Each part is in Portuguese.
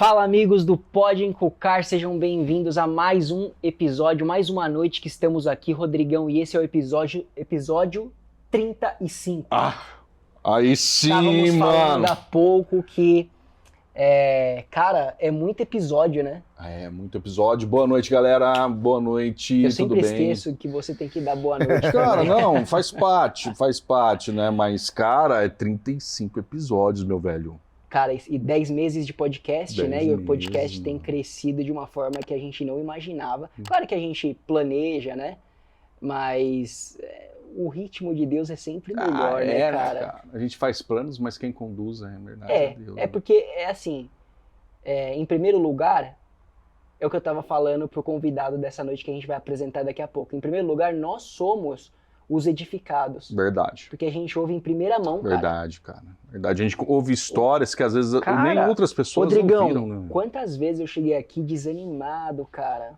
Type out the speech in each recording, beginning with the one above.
Fala, amigos do Pode Encucar, sejam bem-vindos a mais um episódio, mais uma noite que estamos aqui, Rodrigão, e esse é o episódio 35. Aí sim, Estávamos falando mano. há pouco que, cara, é muito episódio, né? É, muito episódio. Boa noite, galera. Boa noite, Eu tudo sempre bem? esqueço que você tem que dar boa noite. Cara, também. não, faz parte, né? Mas, cara, é 35 episódios, meu velho. Cara, e 10 meses de podcast, 10 né? E o podcast meses, tem mano. crescido de uma forma que a gente não imaginava. Claro que a gente planeja, né? Mas o ritmo de Deus é sempre melhor, né, cara? A gente faz planos, mas quem conduz é verdade é Deus. É porque é assim, em primeiro lugar, é o que eu tava falando pro convidado dessa noite que a gente vai apresentar daqui a pouco. Em primeiro lugar, nós somos os edificados. Verdade. Porque a gente ouve em primeira mão, cara. Verdade, cara. Verdade. A gente ouve histórias que às vezes Cara, nem outras pessoas Rodrigão, ouviram, né? quantas vezes eu cheguei aqui desanimado, cara,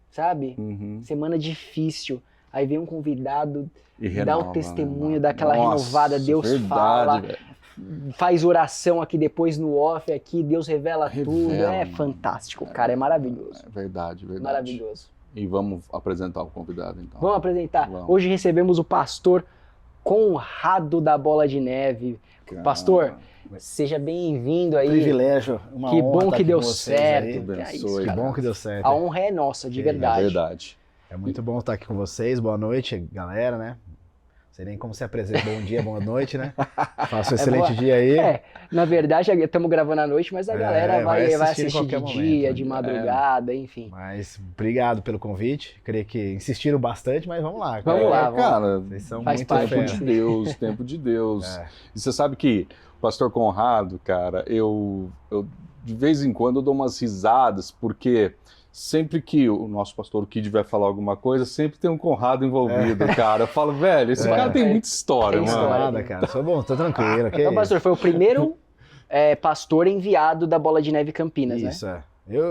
sabe? Uhum. Semana difícil, aí vem um convidado, E dá renova, o testemunho, né, dá aquela Nossa, renovada, Deus verdade, fala, velho. faz oração aqui depois no off, aqui Deus revela tudo, Revela, é mano. fantástico, cara, é maravilhoso, É verdade. maravilhoso. E vamos apresentar o convidado, então. Vamos apresentar, Vamos. hoje recebemos o pastor Conrado da Bola de Neve. Pastor, seja bem-vindo aí. Privilégio, uma Que honra bom estar que aqui deu com vocês certo. aí. Deus Que abençoe, isso, Que cara. bom que deu certo. A honra é nossa, de É É verdade. verdade. É muito bom estar aqui com vocês. Boa noite, galera, né? Não sei nem como se apresenta. Bom dia, boa noite, né? Faça um excelente boa. dia aí. Na verdade, estamos gravando à noite, mas a galera vai vai assistir assistir em de qualquer dia, momento. de madrugada, enfim. Mas obrigado pelo convite. Creio que insistiram bastante, mas vamos lá. Vamos lá, vamos cara. Vocês são Faz muito parte Tempo fera. de Deus, tempo de Deus. É. E você sabe que o pastor Conrado, cara, eu de vez em quando eu dou umas risadas, porque sempre que o nosso pastor Kid vai falar alguma coisa, sempre tem um Conrado envolvido, cara. Eu falo, velho, esse cara tem muita história, Tem mano. história. Nada, cara. Sou bom, tô tranquilo. ok? Então, pastor, foi o primeiro pastor enviado da Bola de Neve Campinas, né? Isso, é.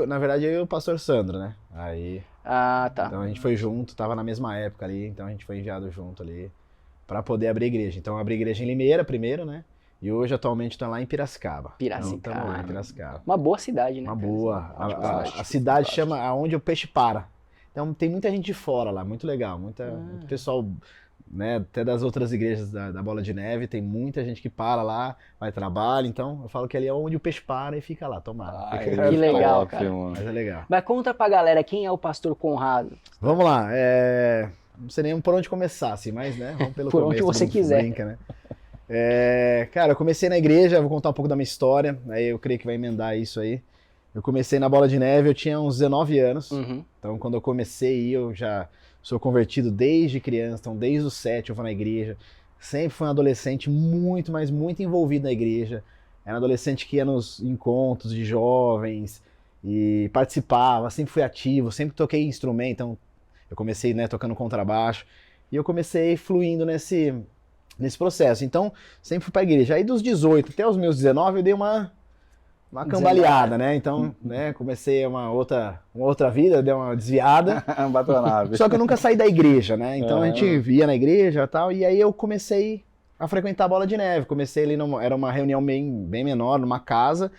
Na verdade, eu e o pastor Sandro, né? Aí, Ah, tá. então a gente foi junto, tava na mesma época ali, então a gente foi enviado junto ali pra poder abrir igreja. Então, eu abri igreja em Limeira primeiro, né? E hoje, atualmente, tô lá em Piracicaba. Piracicaba. Então, tamo lá em Piracicaba. Uma boa cidade, né? Uma boa. Ótima A cidade. cidade chama aonde o peixe para. Então, tem muita gente de fora lá, muito legal. Muito pessoal, né? Até das outras igrejas da Bola de Neve, tem muita gente que para lá, vai trabalhar. Então, eu falo que ali é onde o peixe para e fica lá, tomara. Ai, Fica que legal, top, cara. mano. Mas é legal. Mas conta pra galera quem é o pastor Conrado. Vamos lá, não sei nem por onde começar, assim, mas, né, vamos pelo Por começo. onde você todo mundo quiser. Brinca, né? Cara, eu comecei na igreja, vou contar um pouco da minha história, aí eu creio que vai emendar isso aí. Eu comecei na Bola de Neve, eu tinha uns 19 anos, Uhum. então quando eu comecei, eu já sou convertido desde criança, então desde os 7 eu vou na igreja. Sempre fui um adolescente muito, mas muito envolvido na igreja. Era um adolescente que ia nos encontros de jovens e participava, sempre fui ativo, sempre toquei instrumento, então eu comecei, né, tocando contrabaixo e eu comecei fluindo nesse processo. Então, sempre fui pra igreja. Aí dos 18 até os meus 19 eu dei uma cambaleada, né? Então, né, comecei uma outra vida, dei uma desviada. Bateu a nave. Só que eu nunca saí da igreja, né? Então a É. gente ia na igreja e tal, e aí eu comecei a frequentar a Bola de Neve. Comecei ali, era uma reunião bem menor, numa casa,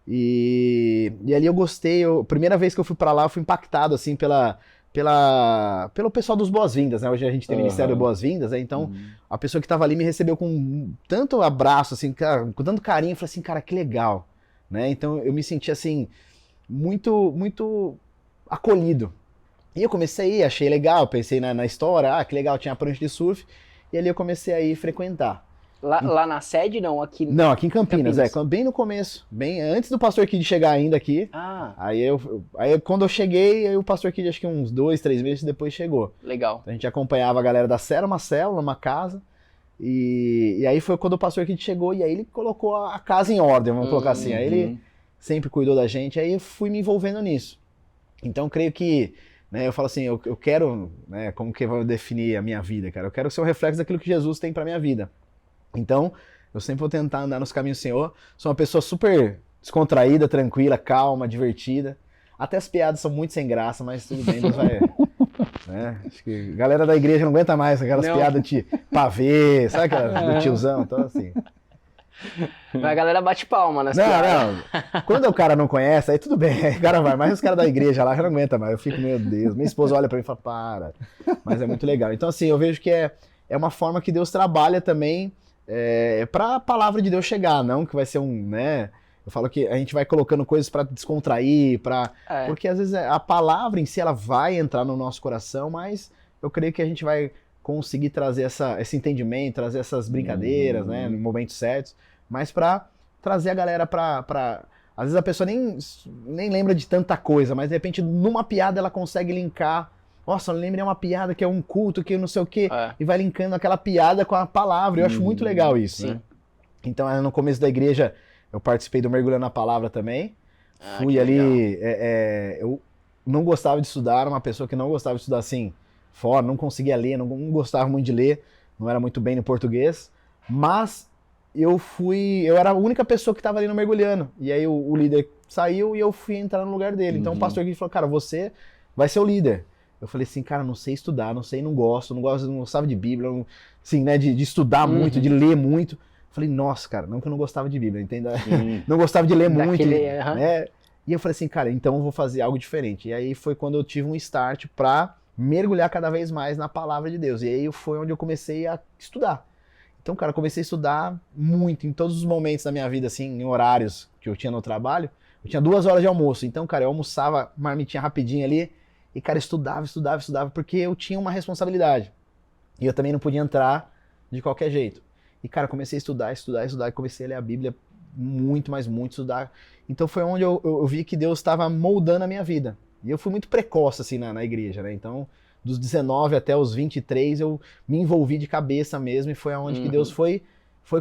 e ali eu gostei. Primeira vez que eu fui pra lá, eu fui impactado, assim, pelo pessoal dos Boas-Vindas, né? Hoje a gente tem o Ministério Aham. Boas-Vindas, né? Então a pessoa que tava ali me recebeu com tanto abraço, assim, cara, com tanto carinho, eu falei assim, cara, que legal, né? Então eu me senti, assim, muito, muito acolhido. E eu comecei a ir, achei legal, pensei na história, que legal, tinha prancha de surf, e ali eu comecei a ir frequentar. Lá na sede, não? Aqui. Não, aqui em Campinas, Campinas. bem no começo, bem antes do Pastor Kid chegar ainda aqui. Ah, Aí quando eu cheguei, aí o Pastor Kid, acho que uns 2, 3 meses depois chegou. legal. A gente acompanhava a galera da Célula, uma célula, uma casa, e aí foi quando o Pastor Kid chegou, e aí ele colocou a casa em ordem, vamos colocar assim. Aí ele sempre cuidou da gente, aí eu fui me envolvendo nisso. Então, creio que, né, eu falo assim, eu quero, né, como que eu vou definir a minha vida, cara? Eu quero ser um reflexo daquilo que Jesus tem pra minha vida. Então, eu sempre vou tentar andar nos caminhos do Senhor. Sou uma pessoa super descontraída, tranquila, calma, divertida. Até as piadas são muito sem graça, mas tudo bem, Deus vai... né? Acho que a galera da igreja não aguenta mais aquelas Não. piadas de pavê, sabe aquelas do tiozão? Então, assim... Mas a galera bate palma nas Não, piadas. não. Quando o cara não conhece, aí tudo bem. Aí o cara vai. Mas os caras da igreja lá já não aguentam mais. Eu fico, meu Deus. Minha esposa olha pra mim e fala, para. Mas é muito legal. Então, assim, eu vejo que é uma forma que Deus trabalha também pra palavra de Deus chegar. Não que vai ser né? Eu falo que a gente vai colocando coisas pra descontrair, porque às vezes a palavra em si, ela vai entrar no nosso coração, mas eu creio que a gente vai conseguir trazer esse entendimento, trazer essas brincadeiras, né? No momentos certos. Mas pra trazer a galera pra... Às vezes a pessoa nem lembra de tanta coisa, mas de repente numa piada ela consegue linkar. Nossa, eu lembrei uma piada que é um culto, que não sei o quê. E vai linkando aquela piada com a palavra. Eu acho muito legal isso, né? Então, no começo da igreja, eu participei do Mergulhando na Palavra também. Fui ali... eu não gostava de estudar, era uma pessoa que não gostava de estudar assim, fora, não conseguia ler, não gostava muito de ler, não era muito bem no português. Mas... eu era a única pessoa que estava ali no Mergulhando. E aí o líder saiu e eu fui entrar no lugar dele. Então o pastor aqui falou, cara, você vai ser o líder. Eu falei assim, cara, não sei estudar, não gostava de Bíblia, assim, né, de estudar muito, de ler muito. Eu falei, nossa, cara, não que eu não gostava de Bíblia, entende? Não gostava de ler muito, né? E eu falei assim, cara, então eu vou fazer algo diferente. E aí foi quando eu tive um start pra mergulhar cada vez mais na palavra de Deus. E aí foi onde eu comecei a estudar. Então, cara, eu comecei a estudar muito, em todos os momentos da minha vida, assim, em horários que eu tinha no trabalho. Eu tinha 2 horas de almoço, então, cara, eu almoçava marmitinha rapidinho ali, e, cara, estudava, porque eu tinha uma responsabilidade. E eu também não podia entrar de qualquer jeito. E, cara, comecei a estudar, e comecei a ler a Bíblia muito, mas muito, estudar. Então foi onde eu vi que Deus estava moldando a minha vida. E eu fui muito precoce, assim, na igreja, né? Então... dos 19 até os 23, eu me envolvi de cabeça mesmo, e foi aonde que Deus foi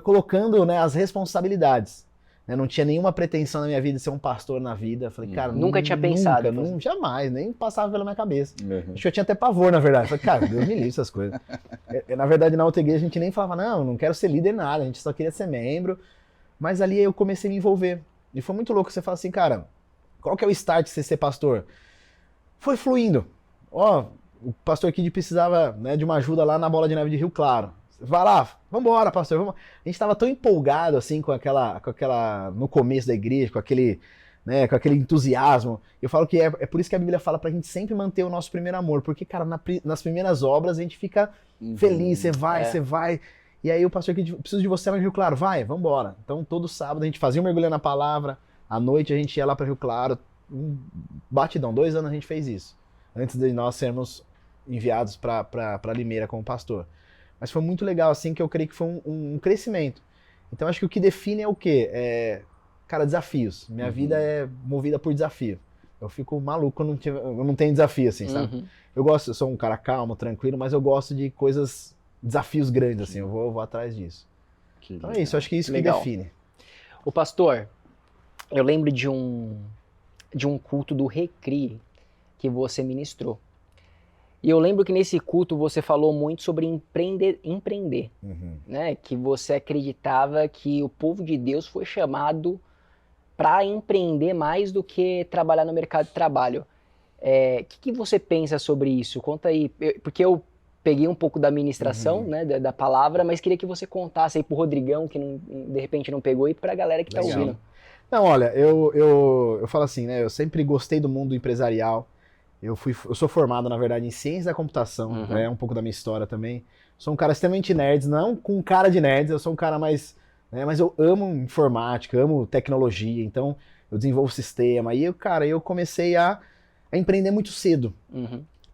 colocando, né, as responsabilidades. Né? Não tinha nenhuma pretensão na minha vida de ser um pastor na vida. Eu falei, cara, nunca tinha pensado. Jamais, nem passava pela minha cabeça. Acho que eu tinha até pavor, na verdade. Eu falei, cara, Deus me livre essas coisas. Na verdade, na outra igreja, a gente nem falava, não quero ser líder nada, a gente só queria ser membro. Mas ali eu comecei a me envolver. E foi muito louco, você fala assim, cara, qual que é o start de você ser pastor? Foi fluindo. O pastor Kid precisava, né, de uma ajuda lá na Bola de Neve de Rio Claro. Vai lá, vambora, pastor. Vamos. A gente estava tão empolgado assim com aquela no começo da igreja, com aquele entusiasmo. Eu falo que é por isso que a Bíblia fala pra gente sempre manter o nosso primeiro amor, porque, cara, nas primeiras obras a gente fica feliz, você vai. E aí o pastor Kid, preciso de você lá no Rio Claro, vai, vambora. Então todo sábado a gente fazia um mergulho na palavra, à noite a gente ia lá para Rio Claro, batidão, 2 anos a gente fez isso, antes de nós sermos enviados para Limeira como pastor. Mas foi muito legal, assim, que eu creio que foi um crescimento. Então acho que o que define é o quê? Cara, desafios. Minha vida é movida por desafio. Eu fico maluco quando eu não tenho desafio, assim, sabe? Eu sou um cara calmo, tranquilo, mas eu gosto de desafios grandes, assim, eu vou atrás disso. Então é isso, acho que é isso que define. O pastor, eu lembro de um culto do Recri que você ministrou. E eu lembro que nesse culto você falou muito sobre empreender, né? Que você acreditava que o povo de Deus foi chamado para empreender mais do que trabalhar no mercado de trabalho. O que você pensa sobre isso? Conta aí, porque eu peguei um pouco da ministração, né, da palavra, mas queria que você contasse aí pro Rodrigão, que de repente não pegou, e pra galera que tá ouvindo. Não, olha, eu falo assim, né? Eu sempre gostei do mundo empresarial. Eu sou formado, na verdade, em ciência da computação, né? Um pouco da minha história também. Sou um cara extremamente nerd, não com cara de nerd, eu sou um cara mais... Né, mas eu amo informática, amo tecnologia, então eu desenvolvo sistema. E eu comecei a empreender muito cedo.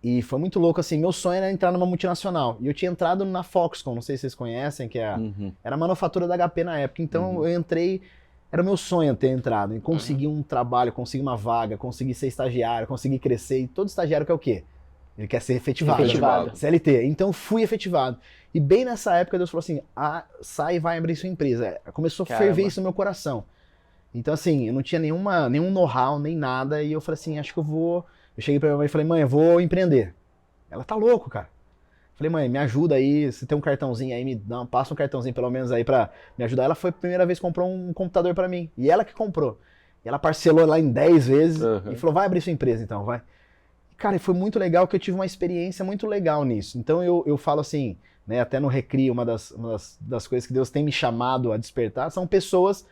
E foi muito louco, assim, meu sonho era entrar numa multinacional. E eu tinha entrado na Foxconn, não sei se vocês conhecem, que era a manufatura da HP na época. Então eu entrei... Era o meu sonho ter entrado, em conseguir um trabalho, conseguir uma vaga, conseguir ser estagiário, conseguir crescer. E todo estagiário quer o quê? Ele quer ser efetivado. CLT. Então fui efetivado. E bem nessa época Deus falou assim, sai e vai abrir sua empresa. Começou a ferver isso no meu coração. Então assim, eu não tinha nenhum know-how, nem nada. E eu falei assim, acho que eu vou... Eu cheguei pra minha mãe e falei, mãe, eu vou empreender. Ela tá louco, cara. Falei, mãe, me ajuda aí, se tem um cartãozinho aí, passa um cartãozinho pelo menos aí pra me ajudar. Ela foi a primeira vez que comprou um computador pra mim. E ela que comprou. E ela parcelou lá em 10 vezes e falou, vai abrir sua empresa então, vai. Cara, e foi muito legal que eu tive uma experiência muito legal nisso. Então eu falo assim, né? Até no Recri, uma das coisas que Deus tem me chamado a despertar são pessoas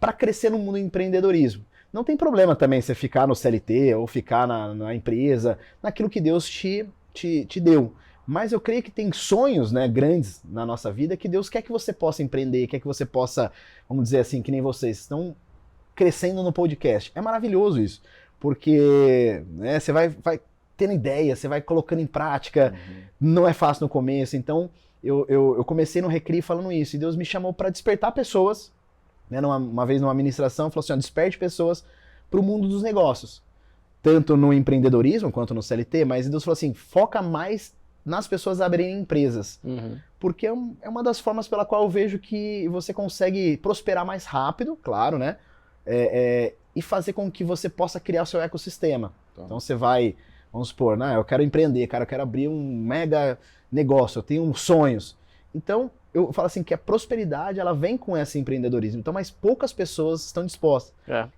para crescer no mundo do empreendedorismo. Não tem problema também você ficar no CLT ou ficar na empresa, naquilo que Deus te deu. Mas eu creio que tem sonhos, né, grandes na nossa vida que Deus quer que você possa empreender, quer que você possa, vamos dizer assim, que nem vocês estão crescendo no podcast. É maravilhoso isso, porque né, você vai tendo ideia, você vai colocando em prática, não é fácil no começo. Então eu comecei no Recri falando isso, e Deus me chamou para despertar pessoas, né, uma vez numa ministração, falou assim, ó, desperte pessoas para o mundo dos negócios, tanto no empreendedorismo quanto no CLT, mas Deus falou assim, foca mais nas pessoas abrirem empresas. Porque é uma das formas pela qual eu vejo que você consegue prosperar mais rápido, claro, né? E fazer com que você possa criar o seu ecossistema. Então você vai, vamos supor, né? Eu quero empreender, cara, eu quero abrir um mega negócio, eu tenho sonhos. Então, eu falo assim que a prosperidade, ela vem com esse empreendedorismo. Então, mas poucas pessoas estão dispostas.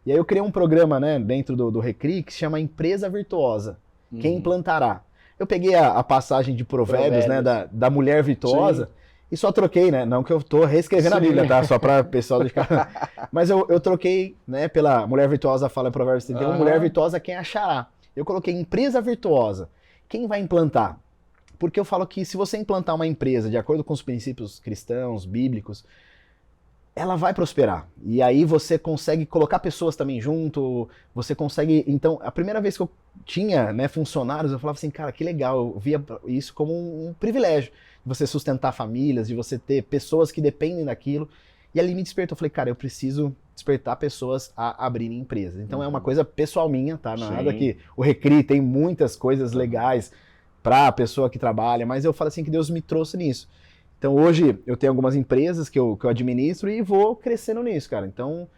E aí eu criei um programa, né, dentro do Recri, que se chama Empresa Virtuosa. Quem implantará? Eu peguei a passagem de Provérbios, né, da mulher virtuosa, e só troquei, né, não que eu tô reescrevendo a Bíblia, tá, só para o pessoal de casa, mas eu troquei, né, pela mulher virtuosa fala em Provérbios 31, mulher virtuosa quem achará. Eu coloquei empresa virtuosa, quem vai implantar? Porque eu falo que se você implantar uma empresa de acordo com os princípios cristãos, bíblicos, ela vai prosperar. E aí você consegue colocar pessoas também junto, você consegue... Então, a primeira vez que eu tinha, né, funcionários, eu falava assim, cara, que legal, eu via isso como um privilégio, de você sustentar famílias, de você ter pessoas que dependem daquilo. E ali me despertou, eu falei, cara, eu preciso despertar pessoas a abrirem empresas. Então é uma coisa pessoal minha, tá? Não é nada que... O Recri tem muitas coisas legais para a pessoa que trabalha, mas eu falo assim que Deus me trouxe nisso. Então hoje eu tenho algumas empresas que eu administro e vou crescendo nisso, cara. Então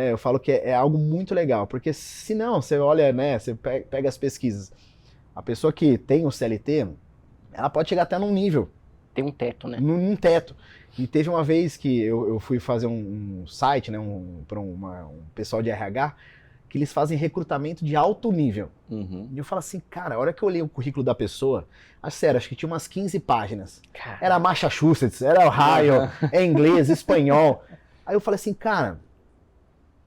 eu falo que é algo muito legal, porque se não, você olha, né, você pega as pesquisas, a pessoa que tem o CLT, ela pode chegar até num nível. Tem um teto, né? Num teto. E teve uma vez que eu fui fazer um site, né, para um pessoal de RH, que eles fazem recrutamento de alto nível. E eu falo assim, cara, a hora que eu olhei o currículo da pessoa, sério, acho que tinha umas 15 páginas. Caramba. Era Massachusetts, era Ohio, é inglês, espanhol. Aí eu falei assim, cara,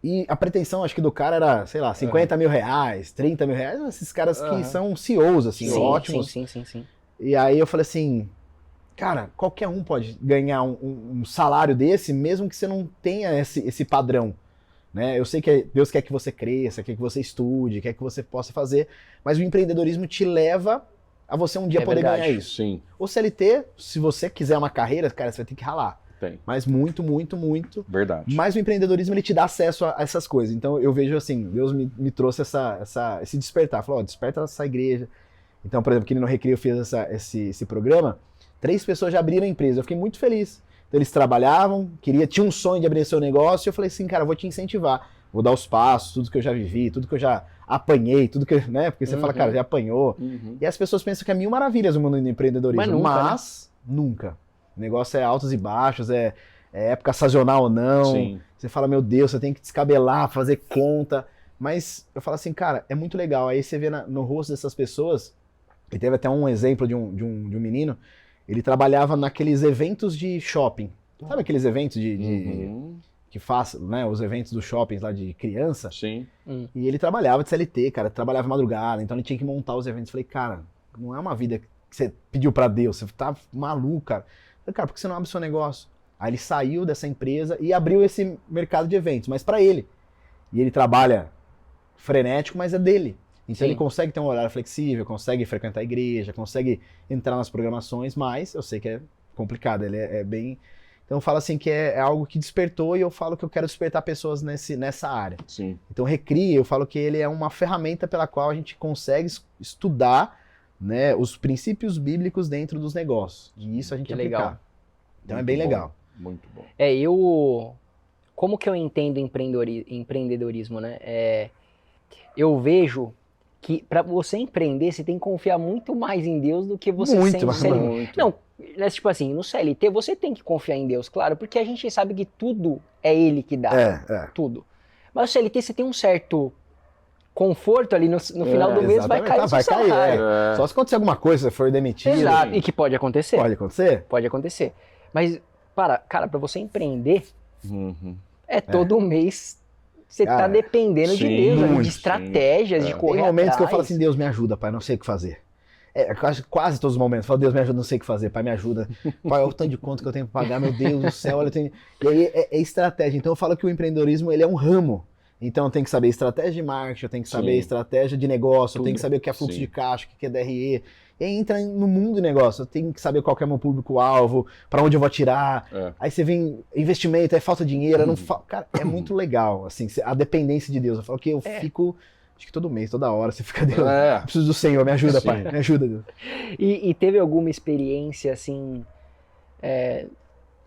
e a pretensão acho que do cara era, sei lá, 50 mil reais, 30 mil reais, esses caras que são CEOs, assim, ótimos. Sim. E aí eu falei assim, cara, qualquer um pode ganhar um salário desse, mesmo que você não tenha esse padrão. Né? Eu sei que Deus quer que você cresça, quer que você estude, quer que você possa fazer, mas o empreendedorismo te leva a você um dia poder ganhar isso. Sim. O CLT, se você quiser uma carreira, cara, você vai ter que ralar. Tem. Mas muito. Verdade. Mas o empreendedorismo, ele te dá acesso a essas coisas. Então eu vejo assim, Deus me trouxe esse despertar. Falou, desperta essa igreja. Então, por exemplo, que no Recreio eu fiz esse programa, 3 pessoas já abriram a empresa. Eu fiquei muito feliz. Então, eles trabalhavam, tinham um sonho de abrir seu negócio, e eu falei assim, cara, eu vou te incentivar, vou dar os passos, tudo que eu já vivi, tudo que eu já apanhei, tudo que, né, porque você fala, cara, já apanhou, e as pessoas pensam que é 1000 maravilhas o mundo do empreendedorismo, mas nunca. O negócio é altos e baixos, é época sazonal ou não, Sim. Você fala, meu Deus, você tem que descabelar, fazer conta, mas eu falo assim, cara, é muito legal, aí você vê no rosto dessas pessoas, e teve até um exemplo de um menino. Ele trabalhava naqueles eventos de shopping. Sabe aqueles eventos que faz, né, os eventos dos shoppings lá de criança? Sim. E ele trabalhava de CLT, cara, trabalhava madrugada, então ele tinha que montar os eventos. Falei, cara, não é uma vida que você pediu pra Deus, você tá maluco, cara. Falei, cara, por que você não abre o seu negócio? Aí ele saiu dessa empresa e abriu esse mercado de eventos, mas pra ele. E ele trabalha frenético, mas é dele. Então ele consegue ter um horário flexível, consegue frequentar a igreja, consegue entrar nas programações, mas eu sei que é complicado, ele é bem... Então eu falo assim que é algo que despertou e eu falo que eu quero despertar pessoas nessa área. Sim. Então Recri, eu falo que ele é uma ferramenta pela qual a gente consegue estudar, né, os princípios bíblicos dentro dos negócios. E isso a gente aplicar. Legal. Então é bem legal. Muito bom. Como que eu entendo empreendedorismo, né? Eu vejo que para você empreender, você tem que confiar muito mais em Deus do que você sendo CLT. Muito. Não, tipo assim, no CLT você tem que confiar em Deus, claro, porque a gente sabe que tudo é Ele que dá, tudo. Mas no CLT você tem um certo conforto ali no final do mês vai exatamente. cair o seu salário. É. Só se acontecer alguma coisa, se for demitido. Exato, e que pode acontecer. Pode acontecer? Pode acontecer. Mas, cara, pra você empreender, Uhum. todo mês você tá Cara, dependendo de sim, Deus, ali, de muito, estratégias, de Tem correr momentos que eu falo atrás. assim, Deus me ajuda, pai, não sei o que fazer. Quase todos os momentos. Eu falo, Deus me ajuda, não sei o que fazer, pai, me ajuda. Pai, olha o tanto de conta que eu tenho que pagar, meu Deus do céu, olha, eu tenho... E aí é estratégia. Então eu falo que o empreendedorismo, ele é um ramo. Então eu tenho que saber estratégia de marketing, eu tenho que saber Sim. estratégia de negócio, eu Tudo. tenho que saber o que é fluxo Sim. de caixa, o que é DRE. E aí entra no mundo do negócio, eu tenho que saber qual que é o meu público-alvo, para onde eu vou atirar. Aí você vem investimento, aí falta dinheiro, eu não cara, é muito legal, assim, a dependência de Deus. Eu falo que eu fico, acho que todo mês, toda hora, você fica, Deus, eu preciso do Senhor, me ajuda, Sim. pai, me ajuda, Deus. E teve alguma experiência, assim,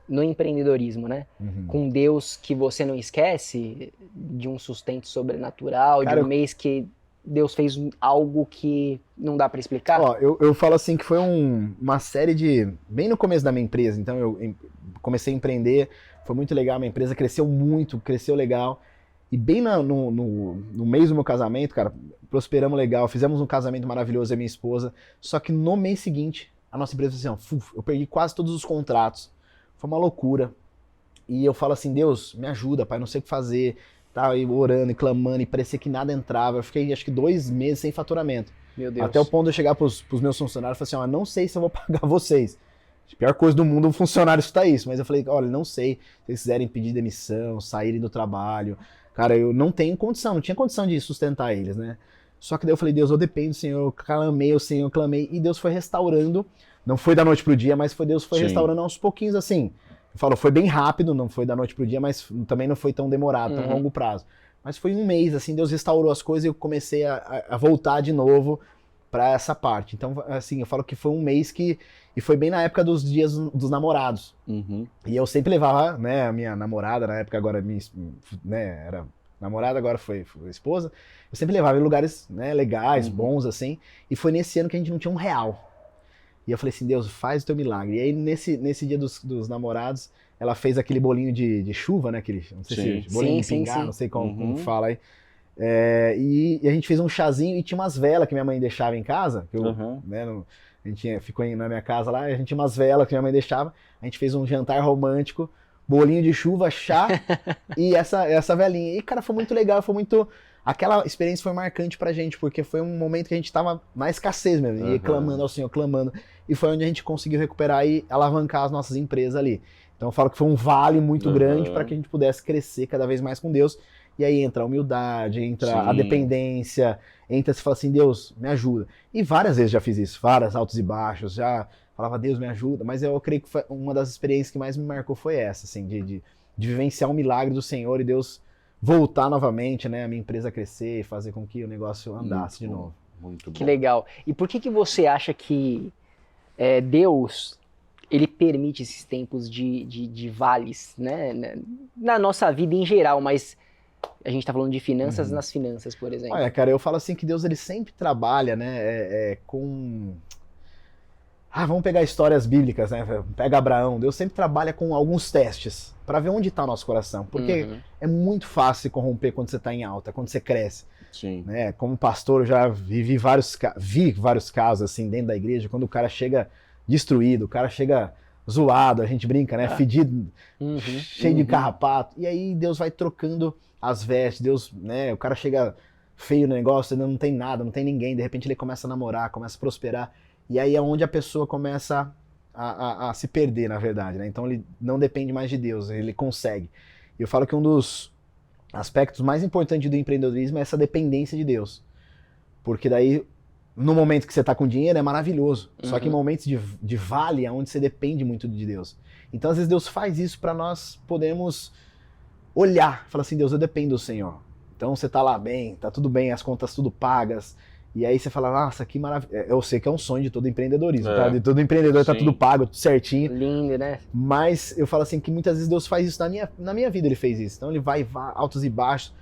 no empreendedorismo, né? Com Deus que você não esquece, de um sustento sobrenatural, Cara, de um mês que Deus fez algo que não dá pra explicar? Ó, eu falo assim que foi uma série de... Bem no começo da minha empresa, então eu comecei a empreender, foi muito legal, minha empresa cresceu muito, cresceu legal. E bem no mês do meu casamento, cara, prosperamos legal, fizemos um casamento maravilhoso, eu e minha esposa. Só que no mês seguinte, a nossa empresa assim, ó, eu perdi quase todos os contratos. Foi uma loucura. E eu falo assim, Deus, me ajuda, pai, não sei o que fazer. Tava aí orando e clamando, e parecia que nada entrava. Eu fiquei acho que 2 meses sem faturamento. Meu Deus. Até o ponto de eu chegar pros meus funcionários e falar assim, ó, não sei se eu vou pagar vocês. A pior coisa do mundo, um funcionário escutar isso. Mas eu falei, olha, não sei se eles quiserem pedir demissão, saírem do trabalho. Cara, eu não tenho condição, não tinha condição de sustentar eles, né? Só que daí eu falei, Deus, eu dependo do Senhor, eu clamei o Senhor, eu clamei, e Deus foi restaurando. Não foi da noite pro dia, mas Deus foi Sim. restaurando aos pouquinhos, assim. Eu falo, foi bem rápido, não foi da noite pro dia, mas também não foi tão demorado, tão longo prazo. Mas foi um mês, assim, Deus restaurou as coisas e eu comecei a voltar de novo pra essa parte. Então, assim, eu falo que foi um mês que... E foi bem na época dos dias dos namorados. Uhum. E eu sempre levava, né, a minha namorada, na época agora né, era namorada, agora foi esposa. Eu sempre levava em lugares, né, legais, bons, assim. E foi nesse ano que a gente não tinha R$1. E eu falei assim, Deus, faz o teu milagre. E aí, nesse dia dos namorados, ela fez aquele bolinho de chuva, né? Aquele, não sei se bolinho de pingar, não sei como fala aí. E a gente fez um chazinho e tinha umas velas que minha mãe deixava em casa. Que eu, né, a gente ficou na minha casa lá, e a gente tinha umas velas que minha mãe deixava. A gente fez um jantar romântico, bolinho de chuva, chá e essa velinha. E, cara, foi muito legal, foi muito... Aquela experiência foi marcante pra gente, porque foi um momento que a gente tava na escassez mesmo, e clamando ao Senhor, clamando. E foi onde a gente conseguiu recuperar e alavancar as nossas empresas ali. Então eu falo que foi um vale muito grande para que a gente pudesse crescer cada vez mais com Deus. E aí entra a humildade, entra a dependência, entra se fala assim, Deus, me ajuda. E várias vezes já fiz isso, várias altos e baixos, já falava, Deus, me ajuda. Mas eu creio que foi uma das experiências que mais me marcou foi essa, assim, de vivenciar um milagre do Senhor e Deus voltar novamente, né, a minha empresa crescer e fazer com que o negócio andasse de novo. Muito bom. Que legal. E por que você acha que Deus, ele permite esses tempos de vales, né? Na nossa vida em geral, mas a gente tá falando de finanças nas finanças, por exemplo. Olha, cara, eu falo assim que Deus, ele sempre trabalha, né, com... vamos pegar histórias bíblicas, né? Pega Abraão. Deus sempre trabalha com alguns testes para ver onde está o nosso coração. Porque é muito fácil se corromper quando você está em alta, quando você cresce. Sim. Né? Como pastor, eu já vi vários casos assim dentro da igreja, quando o cara chega destruído, o cara chega zoado, a gente brinca, né? Fedido, cheio de carrapato. E aí Deus vai trocando as vestes. Deus, né? O cara chega feio no negócio, ainda não tem nada, não tem ninguém. De repente ele começa a namorar, começa a prosperar. E aí é onde a pessoa começa a se perder, na verdade, né? Então ele não depende mais de Deus, ele consegue. E eu falo que um dos aspectos mais importantes do empreendedorismo é essa dependência de Deus. Porque daí, no momento que você está com dinheiro, é maravilhoso. Só que em momentos de vale, é onde você depende muito de Deus. Então, às vezes, Deus faz isso para nós podermos olhar, falar assim, Deus, eu dependo do Senhor. Então, você está lá bem, tá tudo bem, as contas tudo pagas. E aí você fala, nossa, que maravilha. Eu sei que é um sonho de todo empreendedorismo, tá? De todo empreendedor tá tudo pago, tudo certinho. Lindo, né? Mas eu falo assim que muitas vezes Deus faz isso na minha vida, ele fez isso. Então ele vai altos e baixos,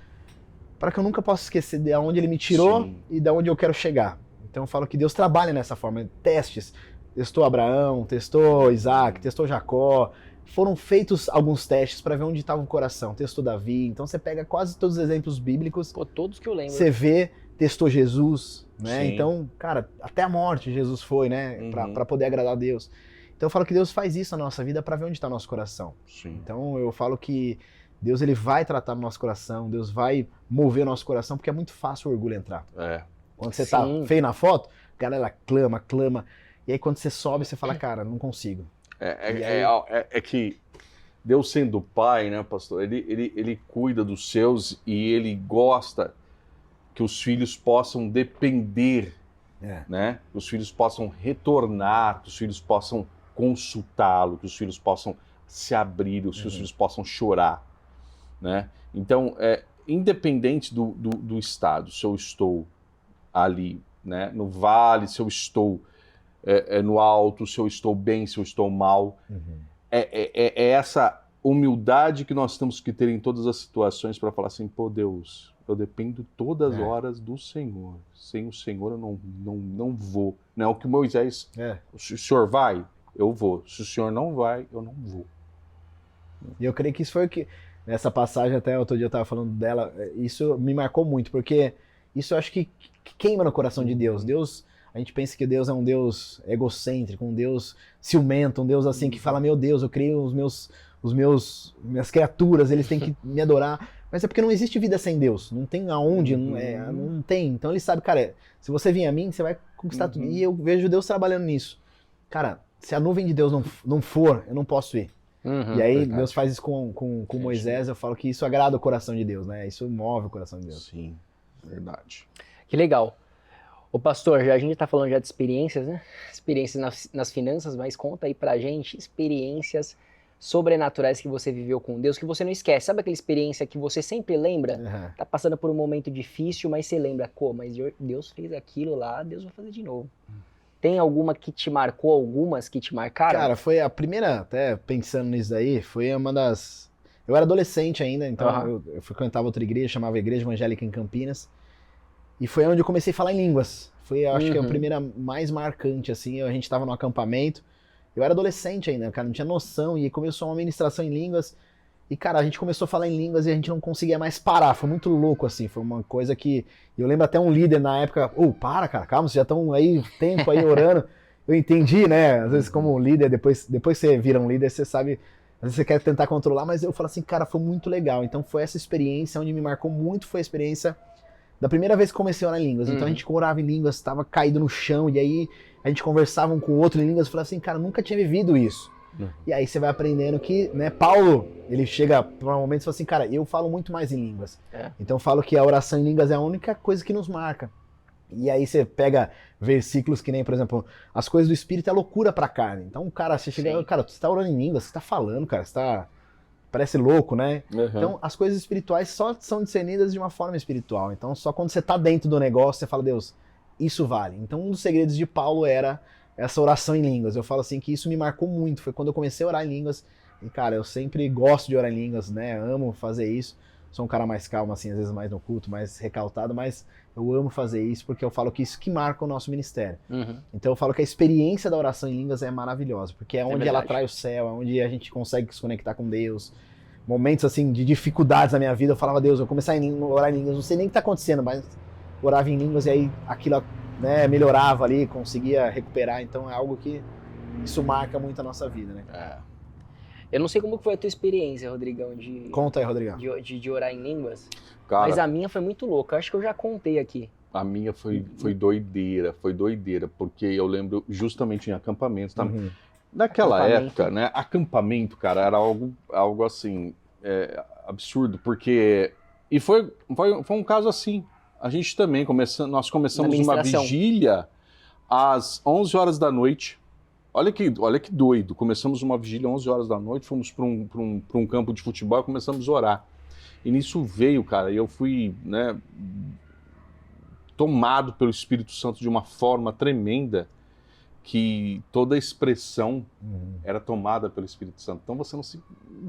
para que eu nunca possa esquecer de onde ele me tirou e de onde eu quero chegar. Então eu falo que Deus trabalha nessa forma, testes. Testou Abraão, testou Isaac, testou Jacó, foram feitos alguns testes para ver onde estava o coração. Testou Davi, então você pega quase todos os exemplos bíblicos, Pô, todos que eu lembro. você vê, testou Jesus, né? Sim. Então, cara, até a morte Jesus foi, né? Uhum. Para poder agradar a Deus. Então eu falo que Deus faz isso na nossa vida para ver onde está o nosso coração. Sim. Então eu falo que Deus ele vai tratar no nosso coração, Deus vai mover o nosso coração, porque é muito fácil o orgulho entrar. É. Quando você tá Sim. feio na foto, a galera clama. E aí quando você sobe, você fala, cara, não consigo. E aí- É que Deus sendo pai, né, pastor, ele cuida dos seus e ele gosta que os filhos possam depender, né? Que os filhos possam retornar, que os filhos possam consultá-lo, que os filhos possam se abrir, que os filhos possam chorar, né? Então, independente do estado, se eu estou ali, né, no vale, se eu estou no alto, se eu estou bem, se eu estou mal, é essa humildade que nós temos que ter em todas as situações para falar assim, pô, Deus, eu dependo todas as horas do Senhor. Sem o Senhor eu não vou. Não é o que Moisés... Se o Senhor vai, eu vou. Se o Senhor não vai, eu não vou. E eu creio que isso foi o que, nessa passagem até outro dia eu estava falando dela, isso me marcou muito, porque isso eu acho que queima no coração de Deus. Deus, a gente pensa que Deus é um Deus egocêntrico, um Deus ciumento, um Deus assim que fala, meu Deus, eu criei minhas criaturas, eles têm que me adorar. Mas é porque não existe vida sem Deus. Não tem aonde, não tem. Então ele sabe, cara, se você vir a mim, você vai conquistar tudo. E eu vejo Deus trabalhando nisso. Cara, se a nuvem de Deus não for, eu não posso ir. E aí verdade. Deus faz isso com Moisés, eu falo que isso agrada o coração de Deus, né? Isso move o coração de Deus. Sim, verdade. Que legal. Ô pastor, a gente tá falando já de experiências, né? Experiências nas finanças, mas conta aí pra gente experiências sobrenaturais que você viveu com Deus, que você não esquece. Sabe aquela experiência que você sempre lembra? Tá passando por um momento difícil, mas você lembra, mas Deus fez aquilo lá, Deus vai fazer de novo. Tem alguma que te marcou, algumas que te marcaram? Cara, foi a primeira, até pensando nisso daí, foi uma das... Eu era adolescente ainda, então eu frequentava outra igreja, chamava Igreja Evangélica em Campinas, e foi onde eu comecei a falar em línguas. Foi, eu acho que a primeira mais marcante, assim, a gente tava num acampamento, eu era adolescente ainda, cara, não tinha noção, e começou uma ministração em línguas, e cara, a gente começou a falar em línguas e a gente não conseguia mais parar, foi muito louco, assim, foi uma coisa que... Eu lembro até um líder na época, para, cara, calma, vocês já estão aí, tempo aí orando. Eu entendi, né, às vezes como líder, depois você vira um líder, você sabe, às vezes você quer tentar controlar, mas eu falo assim, cara, foi muito legal. Então foi essa experiência, onde me marcou muito, foi a experiência da primeira vez que comecei a orar em línguas. Então a gente orava em línguas, estava caído no chão, e aí a gente conversava um com o outro em línguas, e falava assim, cara, nunca tinha vivido isso. E aí você vai aprendendo que, né, Paulo, ele chega para um momento e fala assim, cara, eu falo muito mais em línguas. Então eu falo que a oração em línguas é a única coisa que nos marca. E aí você pega versículos que nem, por exemplo, as coisas do Espírito é loucura pra carne. Então, cara, você chega, cara, você tá orando em línguas, você tá falando, cara, você tá... Parece louco, né? Então, as coisas espirituais só são discernidas de uma forma espiritual. Então, só quando você tá dentro do negócio, você fala, Deus, isso vale. Então, um dos segredos de Paulo era essa oração em línguas. Eu falo assim que isso me marcou muito. Foi quando eu comecei a orar em línguas. E, cara, eu sempre gosto de orar em línguas, né? Amo fazer isso. Sou um cara mais calmo, assim, às vezes mais no culto, mais recaltado, mas eu amo fazer isso porque eu falo que isso que marca o nosso ministério. Então eu falo que a experiência da oração em línguas é maravilhosa, porque é onde ela atrai o céu, é onde a gente consegue se conectar com Deus. Momentos, assim, de dificuldades na minha vida, eu falava, Deus, eu comecei a orar em línguas, não sei nem o que tá acontecendo, mas orava em línguas e aí aquilo, né, melhorava ali, conseguia recuperar. Então é algo que isso marca muito a nossa vida, né? Eu não sei como foi a tua experiência, Rodrigão, Conta aí, Rodrigão. de orar em línguas, Cara, mas a minha foi muito louca. Acho que eu já contei aqui. a minha foi doideira, porque eu lembro justamente em acampamentos, tá? Naquela Acampamento. época, né, acampamento, cara, era algo assim, absurdo, porque... E foi um caso assim, a gente também, nós começamos Na uma ministração. vigília às 11 horas da noite, olha que doido, começamos uma vigília às 11 horas da noite, fomos para um campo de futebol e começamos a orar. E nisso veio, cara, e eu fui, né, tomado pelo Espírito Santo de uma forma tremenda, que toda a expressão era tomada pelo Espírito Santo. Então você não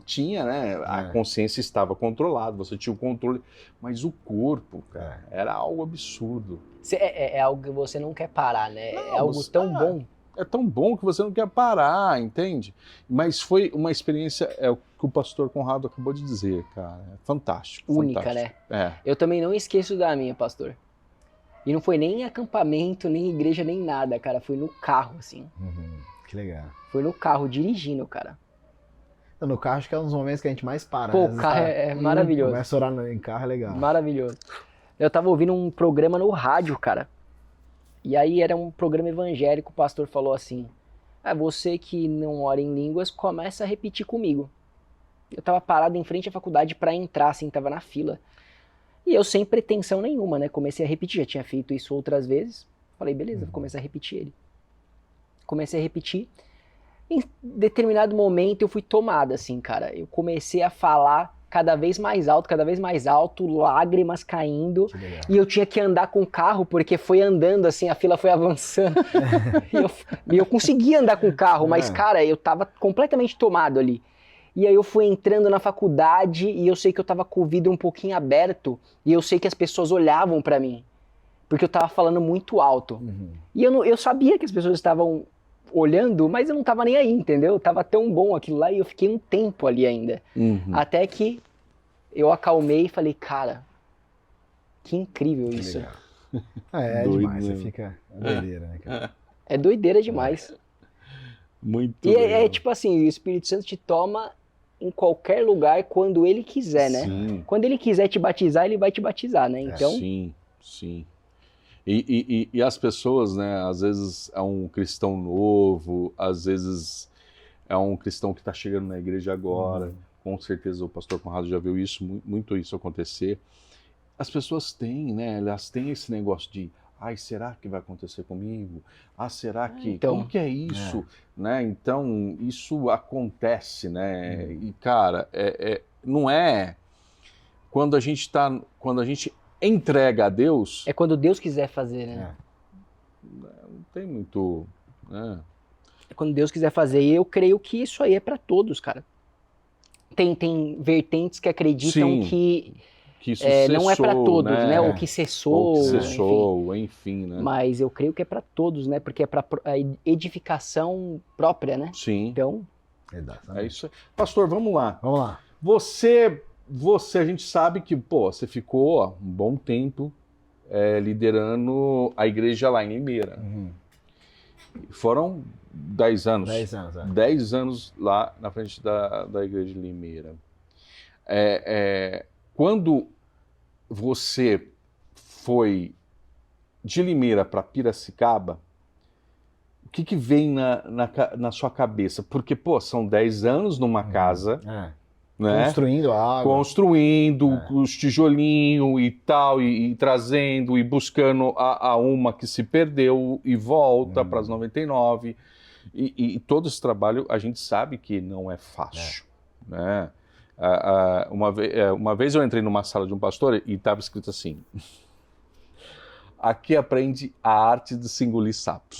tinha, né? A consciência estava controlada, você tinha o controle, mas o corpo, cara, era algo absurdo. É algo que você não quer parar, né? Não, é algo tão bom. é tão bom que você não quer parar, entende? Mas foi uma experiência, é o que o pastor Conrado acabou de dizer, cara. É fantástico. Única, fantástico. né? É. Eu também não esqueço da minha, pastor. E não foi nem acampamento, nem igreja, nem nada, cara. Foi no carro, assim. Que legal. Foi no carro, dirigindo, cara. No carro acho que é um dos momentos que a gente mais para. Pô, né? o carro é maravilhoso. Começa a orar em carro, é legal. Maravilhoso. Eu tava ouvindo um programa no rádio, cara. E aí era um programa evangélico, o pastor falou assim: você que não ora em línguas, começa a repetir comigo. Eu tava parado em frente à faculdade pra entrar, assim, tava na fila. E eu sem pretensão nenhuma, né? Comecei a repetir, já tinha feito isso outras vezes. Falei, beleza, vou começar a repetir ele. Comecei a repetir. Em determinado momento eu fui tomado, assim, cara. Eu comecei a falar cada vez mais alto, lágrimas caindo. Que legal. E eu tinha que andar com o carro, porque foi andando, assim, a fila foi avançando. e eu conseguia andar com o carro, mas, cara, eu tava completamente tomado ali. E aí eu fui entrando na faculdade e eu sei que eu tava com o vidro um pouquinho aberto e eu sei que as pessoas olhavam pra mim, porque eu tava falando muito alto. E eu sabia que as pessoas estavam olhando, mas eu não tava nem aí, entendeu? Tava tão bom aquilo lá e eu fiquei um tempo ali ainda. Até que eu acalmei e falei, cara, que incrível Que isso. legal. É Doido demais, você mesmo. fica... É doideira, né, cara? É doideira demais. Muito E é legal. tipo assim, o Espírito Santo te toma em qualquer lugar quando ele quiser, né? Sim. Quando ele quiser te batizar, ele vai te batizar, né? Então, Sim, sim. E as pessoas, né, às vezes é um cristão novo, às vezes é um cristão que está chegando na igreja agora, com certeza o pastor Conrado já viu isso, muito isso acontecer. As pessoas têm, né, elas têm esse negócio de, ai, será que vai acontecer comigo? Ah, será que, então. como que é isso? Né? Então, isso acontece, né, e cara, não é quando a gente entrega a Deus, é quando Deus quiser fazer, né? não tem muito, né? É quando Deus quiser fazer. E eu creio que isso aí é pra todos, cara. Tem vertentes que acreditam Sim, que isso não é pra cessou, todos, né? Ou Ou que cessou, que enfim. cessou, enfim, né? Mas eu creio que é pra todos, né? Porque é pra a edificação própria, né? Sim, Então, é isso aí. Pastor, vamos lá. Vamos lá. Você, a gente sabe que, pô, você ficou ó, um bom tempo liderando a igreja lá em Limeira. Foram 10 anos. 10 anos, 10 anos lá na frente da igreja de Limeira. Quando você foi de Limeira para Piracicaba, o que vem na sua cabeça? Porque, pô, são 10 anos numa casa, né? Construindo a água. Construindo os tijolinhos e tal, e trazendo e buscando a uma que se perdeu e volta para as 99. E todo esse trabalho a gente sabe que não é fácil, né? Uma vez eu entrei numa sala de um pastor e estava escrito assim: aqui aprende a arte de se engolir sapos.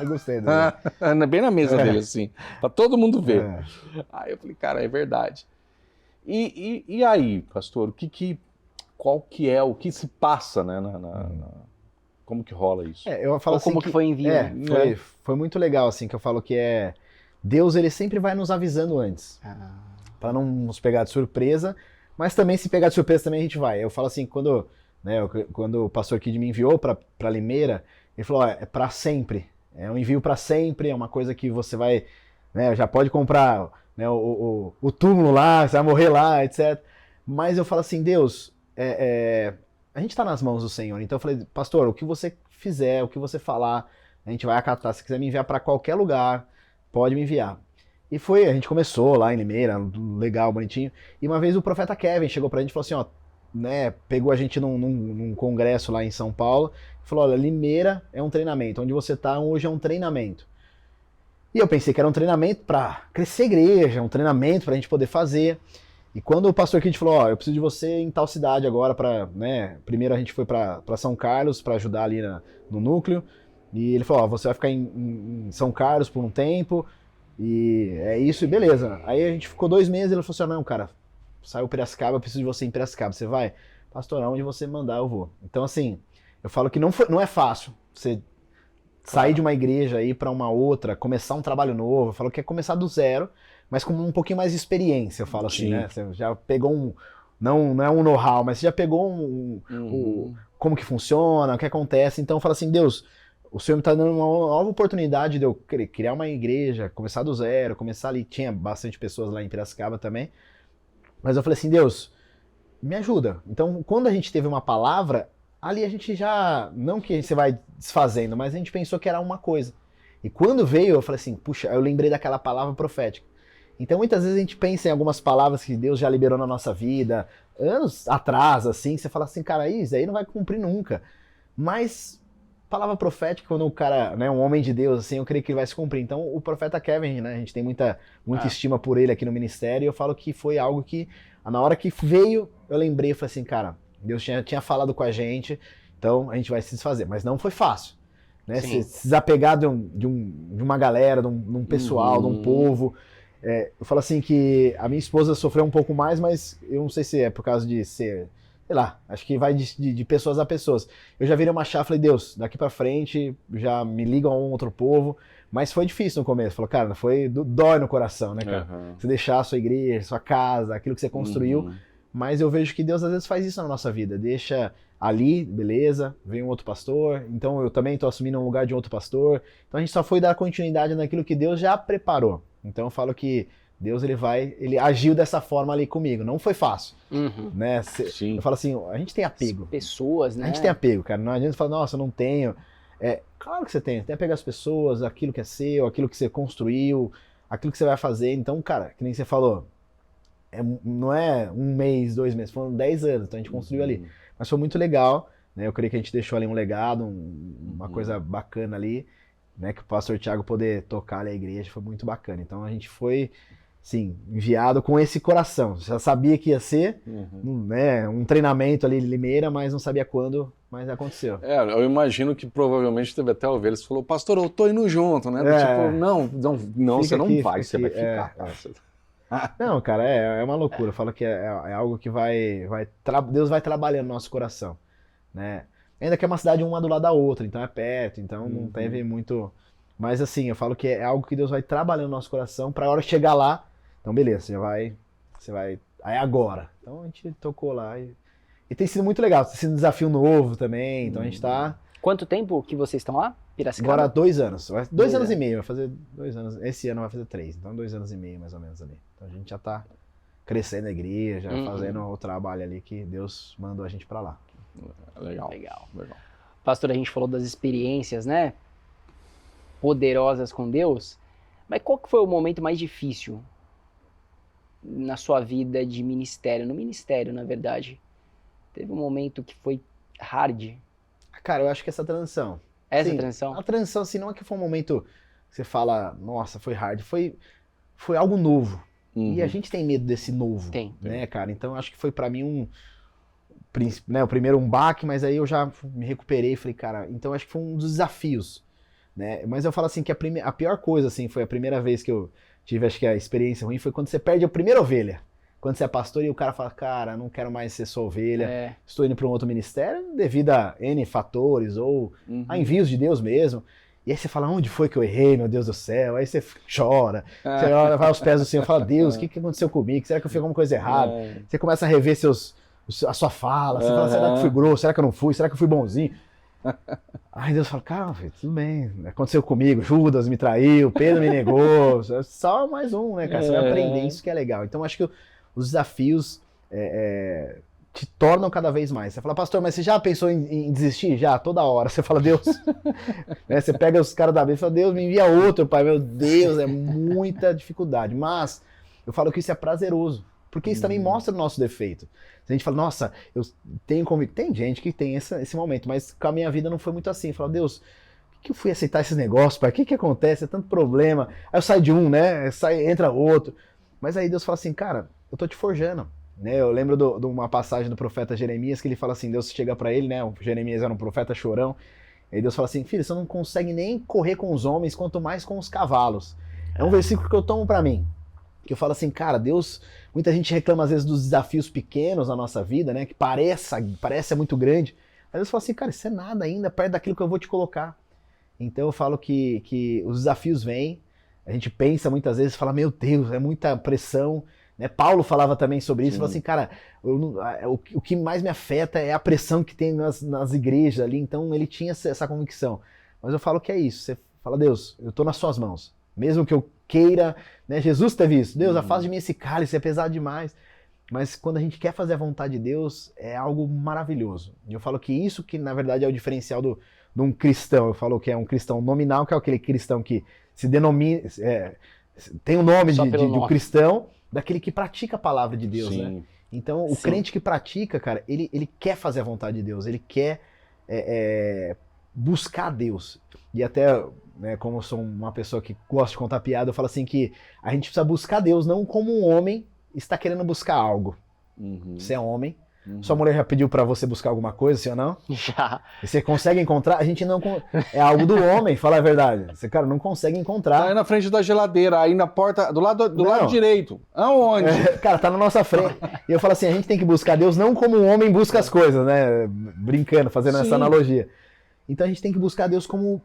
Gostei dele. Bem na mesa dele, assim, para todo mundo ver. Aí eu falei, cara, é verdade. E aí, pastor, o que se passa, né? Como que rola isso? Eu falo ou assim como que foi envio. Foi muito legal, assim, que eu falo que Deus, ele sempre vai nos avisando antes. Para não nos pegar de surpresa, mas também se pegar de surpresa também a gente vai. Eu falo assim, quando o pastor Kid me enviou para Limeira, ele falou, é para sempre. É um envio para sempre, é uma coisa que você vai, né, já pode comprar, né, o túmulo lá, você vai morrer lá, etc. Mas eu falo assim, Deus, a gente está nas mãos do Senhor. Então eu falei, pastor, o que você fizer, o que você falar, a gente vai acatar. Se quiser me enviar para qualquer lugar, pode me enviar. E a gente começou lá em Limeira, legal, bonitinho. E uma vez o profeta Kevin chegou pra gente e falou assim, ó, né, pegou a gente num congresso lá em São Paulo, e falou, olha, Limeira é um treinamento, onde você tá hoje é um treinamento. E eu pensei que era um treinamento pra crescer a igreja, um treinamento pra gente poder fazer. E quando o pastor Kid falou, ó, eu preciso de você em tal cidade agora pra, né, primeiro a gente foi pra São Carlos pra ajudar ali no núcleo, e ele falou, ó, você vai ficar em São Carlos por um tempo, e é isso, e beleza. Aí a gente ficou 2 meses e ele falou assim, não, cara, saiu Piracicaba, eu preciso de você em Piracicaba, você vai? Pastor, onde você mandar eu vou. Então assim, eu falo que não é fácil você sair de uma igreja e ir para uma outra, começar um trabalho novo. Falou que é começar do zero, mas com um pouquinho mais de experiência, eu falo assim, Sim. né? Você já pegou não é um know-how, mas você já pegou como que funciona, o que acontece. Então eu falo assim, Deus, o Senhor me está dando uma nova oportunidade de eu criar uma igreja, começar do zero, começar ali, tinha bastante pessoas lá em Piracicaba também, mas eu falei assim, Deus, me ajuda. Então, quando a gente teve uma palavra, ali a gente já, não que você vai desfazendo, mas a gente pensou que era uma coisa. E quando veio, eu falei assim, puxa, eu lembrei daquela palavra profética. Então, muitas vezes a gente pensa em algumas palavras que Deus já liberou na nossa vida, anos atrás, assim, você fala assim, cara, isso aí não vai cumprir nunca. Mas, palavra profética, quando o cara, né, um homem de Deus, assim, eu creio que ele vai se cumprir. Então, o profeta Kevin, né, a gente tem muita estima por ele aqui no ministério, e eu falo que foi algo que, na hora que veio, eu lembrei, eu falei assim, cara, Deus tinha falado com a gente, então a gente vai se desfazer. Mas não foi fácil, né, se desapegar de uma galera, de um pessoal, de um povo. Eu falo assim que a minha esposa sofreu um pouco mais, mas eu não sei se é por causa de ser, sei lá, acho que vai de pessoas a pessoas. Eu já virei uma chave e falei, Deus, daqui pra frente já me liga a um outro povo, mas foi difícil no começo. Falou, cara, dói no coração, né, cara? Você deixar a sua igreja, sua casa, aquilo que você construiu, mas eu vejo que Deus às vezes faz isso na nossa vida, deixa ali, beleza, vem um outro pastor, então eu também tô assumindo um lugar de um outro pastor, então a gente só foi dar continuidade naquilo que Deus já preparou. Então eu falo que Deus ele agiu dessa forma ali comigo. Não foi fácil, né? Sim. Eu falo assim, a gente tem apego. As pessoas, né? A gente tem apego, cara. Não adianta falar, nossa, eu não tenho. Claro que você tem. Tem apego às pessoas, aquilo que é seu, aquilo que você construiu, aquilo que você vai fazer. Então, cara, que nem você falou, não é um mês, 2 meses, foram 10 anos. Então a gente construiu ali. Mas foi muito legal, né? Eu creio que a gente deixou ali um legado, uma coisa bacana ali. Né, que o pastor Thiago poder tocar ali a igreja foi muito bacana. Então a gente foi, sim, enviado com esse coração. Já sabia que ia ser né, um treinamento ali de Limeira, mas não sabia quando, mas aconteceu. Eu imagino que provavelmente teve até ovelhas que falou, pastor, eu tô indo junto, né? Tipo, não, você não vai, você vai ficar. Não, cara, é uma loucura. Eu falo que é algo que Deus vai trabalhando no nosso coração, né? Ainda que é uma cidade uma do lado da outra, então é perto, então não teve muito... Mas assim, eu falo que é algo que Deus vai trabalhando no nosso coração pra hora que chegar lá, então beleza, você vai... Aí agora. Então a gente tocou lá e tem sido muito legal, tem sido um desafio novo também, então a gente tá... Quanto tempo que vocês estão lá? Piracicaba? Agora 2 anos, 2 anos e meio, vai fazer 2 anos, esse ano vai fazer 3, então 2 anos e meio mais ou menos ali. Então a gente já tá crescendo a igreja, fazendo o trabalho ali que Deus mandou a gente pra lá. Legal. Pastor, a gente falou das experiências, né? Poderosas com Deus. Mas qual que foi o momento mais difícil na sua vida de ministério? No ministério, na verdade. Teve um momento que foi hard? Cara, eu acho que essa transição. Essa transição? A transição, assim, não é que foi um momento que você fala, nossa, foi hard. Foi algo novo. E a gente tem medo desse novo. Tem. Né, cara? Então, acho que foi pra mim o primeiro um baque, mas aí eu já me recuperei e falei, cara, então acho que foi um dos desafios, né? Mas eu falo assim que a pior coisa, assim, foi a primeira vez que eu tive, acho que a experiência ruim, foi quando você perde a primeira ovelha. Quando você é pastor e o cara fala, cara, não quero mais ser sua ovelha, estou indo para um outro ministério devido a N fatores ou a envios de Deus mesmo. E aí você fala, onde foi que eu errei, meu Deus do céu? Aí você chora, você olha, vai aos pés do Senhor e fala, Deus, o que aconteceu comigo? Será que eu fiz alguma coisa errada? Você começa a rever a sua fala, você fala, será que eu fui grosso? Será que eu não fui? Será que eu fui bonzinho? Aí Deus fala, calma, filho, tudo bem, aconteceu comigo, Judas me traiu, Pedro me negou, só mais um, né, cara? Você vai aprender, isso que é legal. Então acho que os desafios te tornam cada vez mais. Você fala, pastor, mas você já pensou em desistir? Já, toda hora. Você fala, Deus, né, você pega os caras da Bíblia e fala, Deus, me envia outro, pai, meu Deus, é muita dificuldade. Mas eu falo que isso é prazeroso. Porque isso também mostra o nosso defeito. Se a gente fala, nossa, eu tenho convicção. Tem gente que tem esse momento, mas com a minha vida não foi muito assim. Fala, Deus, por que eu fui aceitar esses negócios, pai? O que acontece? É tanto problema. Aí eu saio de um, né? Entra outro. Mas aí Deus fala assim, cara, eu tô te forjando. Né? Eu lembro de uma passagem do profeta Jeremias que ele fala assim, Deus chega pra ele, né? O Jeremias era um profeta chorão. Aí Deus fala assim, filho, você não consegue nem correr com os homens, quanto mais com os cavalos. É um versículo que eu tomo pra mim. Que eu falo assim, cara, Deus, muita gente reclama às vezes dos desafios pequenos na nossa vida, né, que parece muito grande, mas Deus fala assim, cara, isso é nada ainda perto daquilo que eu vou te colocar. Então eu falo que os desafios vêm, a gente pensa muitas vezes, fala, meu Deus, é muita pressão, né? Paulo falava também sobre isso, Sim. falou assim, cara, o que mais me afeta é a pressão que tem nas igrejas ali, então ele tinha essa convicção. Mas eu falo que é isso, você fala, Deus, eu tô nas suas mãos, mesmo que eu queira, né? Jesus teve isso, Deus, afasta de mim esse cálice, é pesado demais. Mas quando a gente quer fazer a vontade de Deus, é algo maravilhoso. E eu falo que isso que, na verdade, é o diferencial de um cristão. Eu falo que é um cristão nominal, que é aquele cristão que se denomina... tem o nome Só de pelo um nome. cristão, daquele que pratica a palavra de Deus, Sim. né? Então, o Sim. crente que pratica, cara, ele quer fazer a vontade de Deus, ele quer buscar Deus. E até, né, como eu sou uma pessoa que gosta de contar piada, eu falo assim que a gente precisa buscar Deus não como um homem está querendo buscar algo. Uhum. Você é homem. Uhum. Sua mulher já pediu pra você buscar alguma coisa, sim ou não? Já. E você consegue encontrar? A gente não... É algo do homem, fala a verdade. Você, cara, não consegue Tá aí encontrar. na frente da geladeira, aí na porta, do lado Não. direito. Aonde? Cara, tá na nossa frente. E eu falo assim, a gente tem que buscar Deus não como um homem busca as coisas, né? Brincando, fazendo Sim. essa analogia. Então a gente tem que buscar Deus como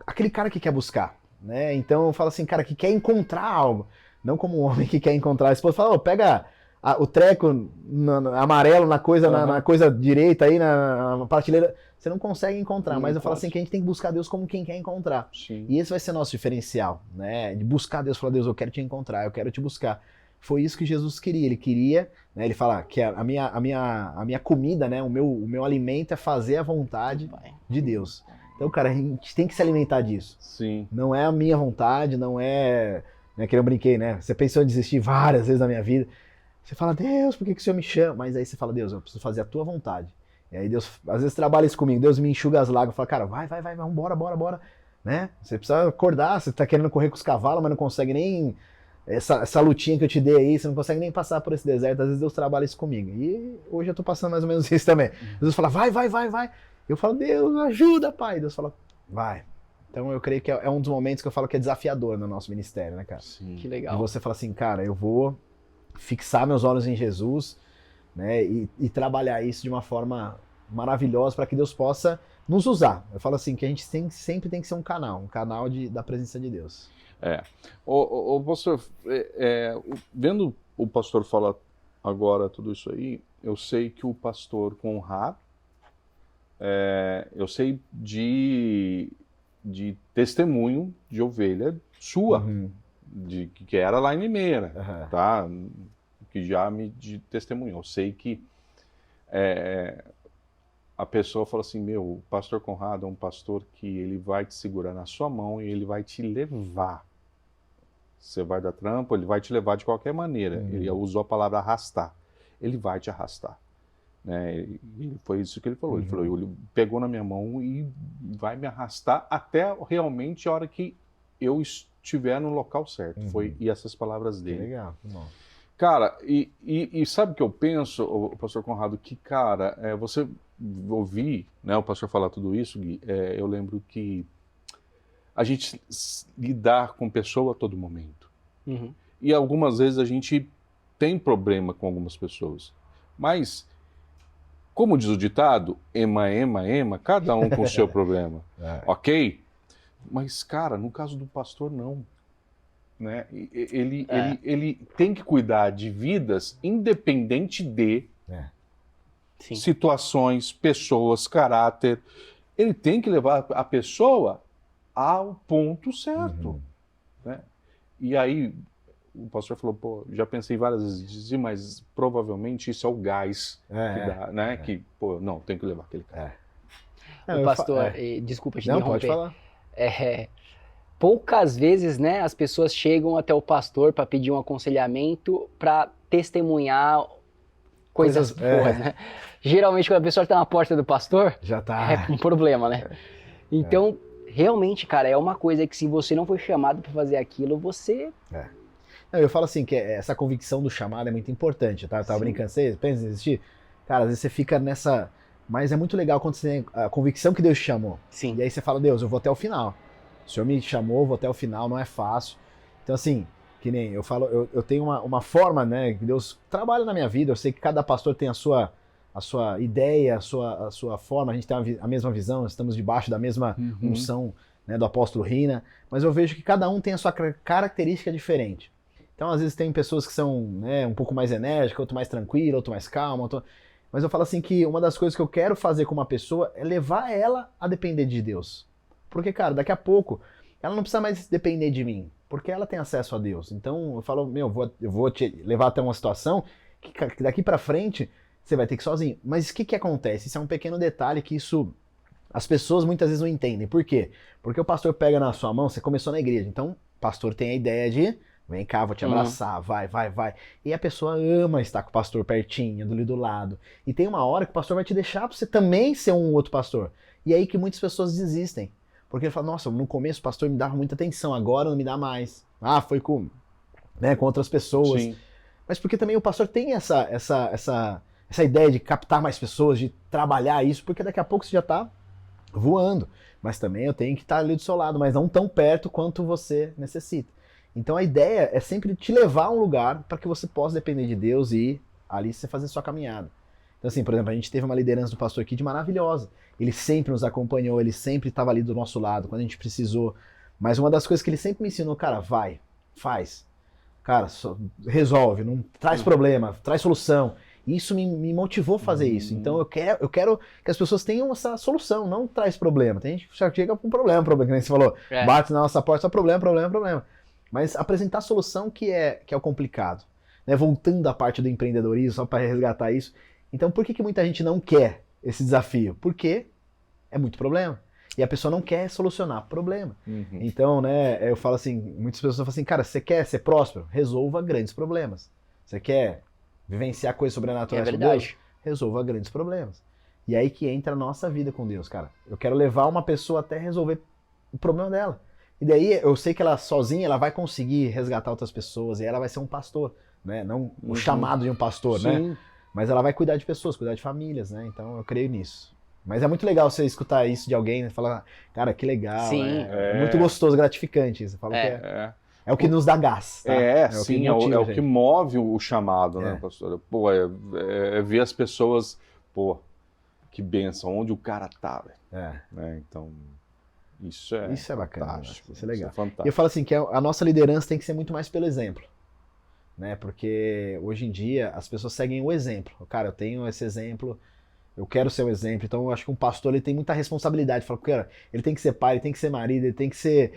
aquele cara que quer buscar, né? Então eu falo assim, cara, que quer encontrar algo. Não como um homem que quer encontrar. A esposa fala, pega o treco amarelo na coisa, na coisa direita aí, na prateleira. Você não consegue encontrar, Não mas eu falo pode. assim que a gente tem que buscar Deus como quem quer encontrar. Sim. E esse vai ser nosso diferencial, né? De buscar Deus, falar, Deus, eu quero te encontrar, eu quero te buscar. Foi isso que Jesus queria. Ele queria, né? Ele fala que a minha comida, né? O meu alimento é fazer a vontade de Deus. Então, cara, a gente tem que se alimentar disso. Sim. Não é a minha vontade, não é... Né, que eu brinquei, né? Você pensou em desistir várias vezes na minha vida. Você fala, Deus, por que o Senhor me chama? Mas aí você fala, Deus, eu preciso fazer a tua vontade. E aí Deus, às vezes, trabalha isso comigo. Deus me enxuga as lágrimas. Fala, cara, vai, bora. Né? Você precisa acordar. Você tá querendo correr com os cavalos, mas não consegue nem... Essa lutinha que eu te dei aí, você não consegue nem passar por esse deserto. Às vezes Deus trabalha isso comigo. E hoje eu tô passando mais ou menos isso também. Deus fala, vai. Eu falo, Deus, ajuda, pai. Deus fala, vai. Então eu creio que é um dos momentos que eu falo que é desafiador no nosso ministério, né, cara? Sim. Que E legal. você fala assim, cara, eu vou fixar meus olhos em Jesus, né, e trabalhar isso de uma forma maravilhosa para que Deus possa nos usar. Eu falo assim, que a gente sempre tem que ser um canal da presença de Deus. O pastor, vendo o pastor falar agora tudo isso aí, eu sei que o pastor Conrado, eu sei de testemunho de ovelha sua, Uhum. que era lá em Limeira, Aham. tá? Que já me testemunhou. Eu sei que a pessoa fala assim, o pastor Conrado é um pastor que ele vai te segurar na sua mão e ele vai te levar. Você vai dar trampo, ele vai te levar de qualquer maneira. Uhum. Ele usou a palavra arrastar. Ele vai te arrastar. Né? E foi isso que ele falou. Ele falou, ele pegou na minha mão e vai me arrastar até realmente a hora que eu estiver no local certo. Foi essas palavras Que dele. legal. Que bom. Cara, e sabe o que eu penso, o pastor Conrado, que, cara, você ouvir, né, o pastor falar tudo isso, Gui, eu lembro que a gente lidar com pessoa a todo momento. Uhum. E algumas vezes a gente tem problema com algumas pessoas. Mas, como diz o ditado, ema, cada um com o seu problema. Ok? Mas, cara, no caso do pastor, não. Né? Ele tem que cuidar de vidas independente de Sim. situações, pessoas, caráter. Ele tem que levar a pessoa ao ponto certo. Né? E aí, o pastor falou, pô, já pensei várias vezes, mas provavelmente isso é o gás que dá, né? Que, pô, não, tem que levar aquele cara. O pastor, desculpa te Não, interromper. pode falar. Poucas vezes, né, as pessoas chegam até o pastor para pedir um aconselhamento, para testemunhar coisas boas, né? Geralmente, quando a pessoa está na porta do pastor, Já tá. é um problema, né? Então, realmente, cara, é uma coisa que se você não foi chamado para fazer aquilo, você... Não, eu falo assim, que essa convicção do chamado é muito importante, tá? Eu tava Sim. brincando, você pensa em desistir? Cara, às vezes você fica nessa... Mas é muito legal quando você tem a convicção que Deus te chamou. Sim. E aí você fala, Deus, eu vou até o final. O Senhor me chamou, eu vou até o final, não é fácil. Então assim, que nem eu falo, eu tenho uma forma, né, que Deus trabalha na minha vida, eu sei que cada pastor tem a sua ideia, a sua forma, a gente tem a mesma visão, estamos debaixo da mesma unção, né, do apóstolo Rina, mas eu vejo que cada um tem a sua característica diferente. Então, às vezes, tem pessoas que são, né, um pouco mais enérgicas, outro mais tranquilo, outro mais calmo. Mas eu falo assim que uma das coisas que eu quero fazer com uma pessoa é levar ela a depender de Deus. Porque, cara, daqui a pouco, ela não precisa mais depender de mim, porque ela tem acesso a Deus. Então, eu falo, eu vou te levar até uma situação que daqui pra frente você vai ter que ir sozinho. Mas o que acontece? Isso é um pequeno detalhe que as pessoas muitas vezes não entendem. Por quê? Porque o pastor pega na sua mão, você começou na igreja, então o pastor tem a ideia de, vem cá, vou te abraçar, vai. E a pessoa ama estar com o pastor pertinho, do lado. E tem uma hora que o pastor vai te deixar pra você também ser um outro pastor. E é aí que muitas pessoas desistem. Porque ele fala, nossa, no começo o pastor me dava muita atenção, agora não me dá mais. Ah, foi com outras pessoas. Sim. Mas porque também o pastor tem essa ideia de captar mais pessoas, de trabalhar isso, porque daqui a pouco você já tá voando. Mas também eu tenho que estar ali do seu lado, mas não tão perto quanto você necessita. Então a ideia é sempre te levar a um lugar para que você possa depender de Deus e ali você fazer sua caminhada. Então assim, por exemplo, a gente teve uma liderança do pastor aqui de maravilhosa. Ele sempre nos acompanhou, ele sempre estava ali do nosso lado quando a gente precisou. Mas uma das coisas que ele sempre me ensinou, cara, vai, faz. Cara, resolve, não traz problema, traz solução. E isso me motivou a fazer isso. Então eu quero que as pessoas tenham essa solução, não traz problema. Tem gente que já chega com problema, que nem você falou. Bate na nossa porta, só problema. Mas apresentar a solução que é o complicado. Né? Voltando à parte do empreendedorismo, só para resgatar isso. Então por que muita gente não quer esse desafio? Porque é muito problema. E a pessoa não quer solucionar problema. Então, né, eu falo assim, muitas pessoas falam assim, cara, você quer ser próspero? Resolva grandes problemas. Você quer vivenciar coisas sobrenaturais com Deus? Resolva grandes problemas. E aí que entra a nossa vida com Deus, cara. Eu quero levar uma pessoa até resolver o problema dela. E daí eu sei que ela sozinha, ela vai conseguir resgatar outras pessoas e ela vai ser um pastor, né? Não o chamado de um pastor, né? Mas ela vai cuidar de pessoas, cuidar de famílias, né? Então eu creio nisso. Mas é muito legal você escutar isso de alguém e falar, cara, que legal, Sim. É muito gostoso, gratificante. Você fala que é o que nos dá gás. Tá? Sim, o que move o chamado, né, pastor? Pô, é ver as pessoas, pô, que bênção, onde o cara tá, velho. Né? Então, isso é bacana, fantástico. Isso é legal. Isso é fantástico. E eu falo assim, que a nossa liderança tem que ser muito mais pelo exemplo. Né? Porque hoje em dia as pessoas seguem o exemplo. Cara, eu tenho esse exemplo, eu quero ser o exemplo. Então eu acho que um pastor ele tem muita responsabilidade. Fala, cara, ele tem que ser pai, ele tem que ser marido, ele tem que ser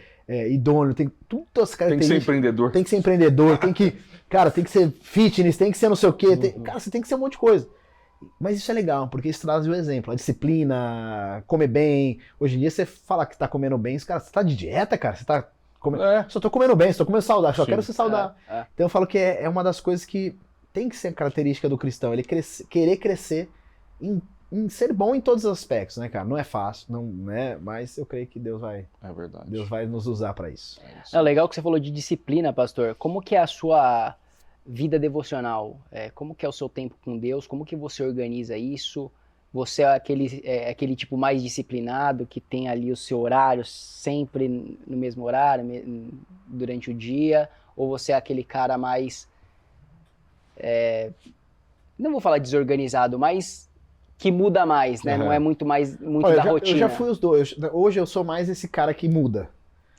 idôneo, tem tudo as características. Tem que ser empreendedor. Tem que ser empreendedor, tem que ser fitness, tem que ser não sei o quê. Cara, você tem que ser um monte de coisa. Mas isso é legal, porque isso traz o exemplo. A disciplina, comer bem. Hoje em dia você fala que tá comendo bem, cara, você tá de dieta, cara? Você tá só tô comendo bem, só tô comendo saudável, só quero ser saudável. Então eu falo que é uma das coisas que tem que ser característica do cristão, ele querer crescer em ser bom em todos os aspectos, né, cara? Não é fácil, não, né? Mas eu creio que Deus vai nos usar para isso. É legal que você falou de disciplina, pastor. Como que é a sua vida devocional? Como que é o seu tempo com Deus? Como que você organiza isso? Você é aquele tipo mais disciplinado, que tem ali o seu horário sempre no mesmo horário, durante o dia? Ou você é aquele cara mais, não vou falar desorganizado, mas que muda mais, né? Não é muito da rotina. Eu já fui os dois. Hoje eu sou mais esse cara que muda.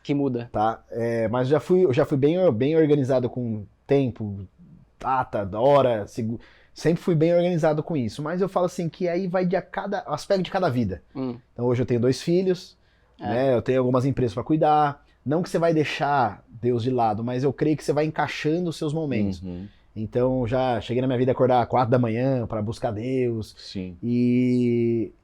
Que muda. Tá? Mas eu já fui bem organizado com tempo, data, hora, sempre fui bem organizado com isso, mas eu falo assim que aí vai de cada aspecto de cada vida. Então hoje eu tenho 2 filhos, né? Eu tenho algumas empresas para cuidar. Não que você vai deixar Deus de lado, mas eu creio que você vai encaixando os seus momentos. Então já cheguei na minha vida a acordar 4 da manhã para buscar Deus. Sim.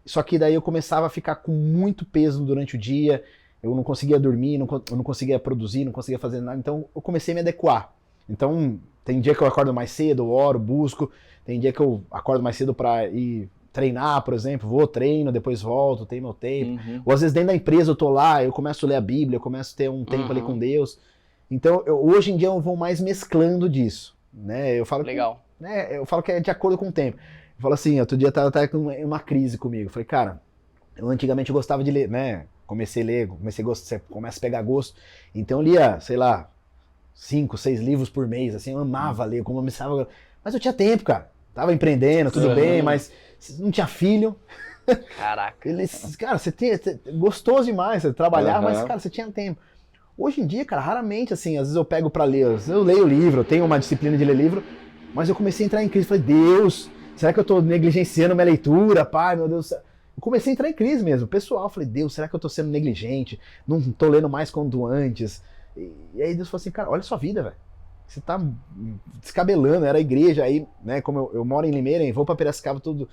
Só que daí eu começava a ficar com muito peso durante o dia. Eu não conseguia dormir, eu não conseguia produzir, não conseguia fazer nada. Então eu comecei a me adequar. Então tem dia que eu acordo mais cedo, eu oro, busco. Tem dia que eu acordo mais cedo para ir treinar, por exemplo, treino, depois volto, tenho meu tempo. Ou às vezes dentro da empresa eu tô lá, eu começo a ler a Bíblia, eu começo a ter um tempo ali com Deus. Então hoje em dia eu vou mais mesclando disso, né? Eu falo legal. Eu falo que é de acordo com o tempo. Eu falo assim, outro dia eu tava com uma crise comigo. Eu falei, cara, eu antigamente gostava de ler, né? Comecei a ler, você começa a pegar gosto. Então eu lia, sei lá, 5, 6 livros por mês, assim, eu amava ler, eu começava. Mas eu tinha tempo, cara. Tava empreendendo, tudo bem, mas não tinha filho. Caraca. Cara, você tinha gostoso demais, você trabalhar, mas, Aham. cara, você tinha tempo. Hoje em dia, cara, raramente, assim, às vezes eu pego pra ler, às vezes eu leio livro, eu tenho uma disciplina de ler livro, mas eu comecei a entrar em crise, falei, Deus, será que eu tô negligenciando minha leitura, pai, meu Deus do céu? Eu comecei a entrar em crise mesmo, pessoal, falei, Deus, será que eu tô sendo negligente? Não tô lendo mais quanto antes? E aí Deus falou assim, cara, olha a sua vida, velho. Você tá descabelando, era a igreja, aí, né, como eu moro em Limeira, vou pra Piracicaba todos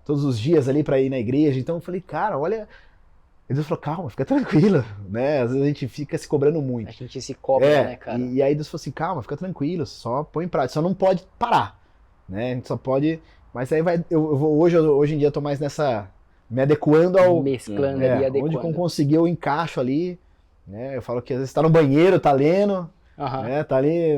os dias ali pra ir na igreja, então eu falei, cara, olha... E Deus falou, calma, fica tranquila, né? Às vezes a gente fica se cobrando muito. A gente se cobra, né, cara? E aí Deus falou assim, calma, fica tranquilo, só põe em prática, só não pode parar, né? A gente só pode... Mas aí eu vou, hoje em dia eu tô mais nessa... Me adequando ao... Mesclando ali, onde adequando. eu conseguir eu encaixo ali, né? Eu falo que às vezes tá no banheiro, tá lendo, Aham. né? Tá ali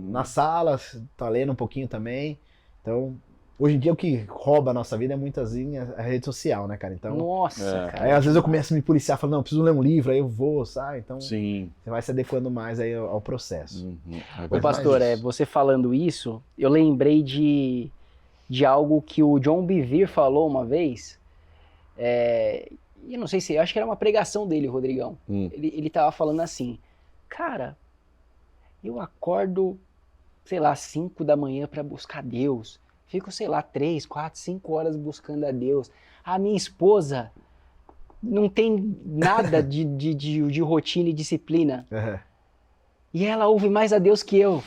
na sala, tá lendo um pouquinho também. Então, hoje em dia o que rouba a nossa vida é muitas vezes a rede social, né, cara? Então, Nossa, cara. aí às vezes eu começo a me policiar, falo, não, eu preciso ler um livro, aí eu vou, sai. Então, Sim. você vai se adequando mais aí ao processo. É Ô, verdade. pastor, isso. você falando isso, eu lembrei de algo que o John Bevere falou uma vez. Eu não sei se, eu acho que era uma pregação dele, Rodrigão. Ele tava falando assim, cara, eu acordo, sei lá, 5 da manhã para buscar Deus. Fico, sei lá, 3, 4, 5 horas buscando a Deus. A minha esposa não tem nada de rotina e disciplina. Uhum. E ela ouve mais a Deus que eu.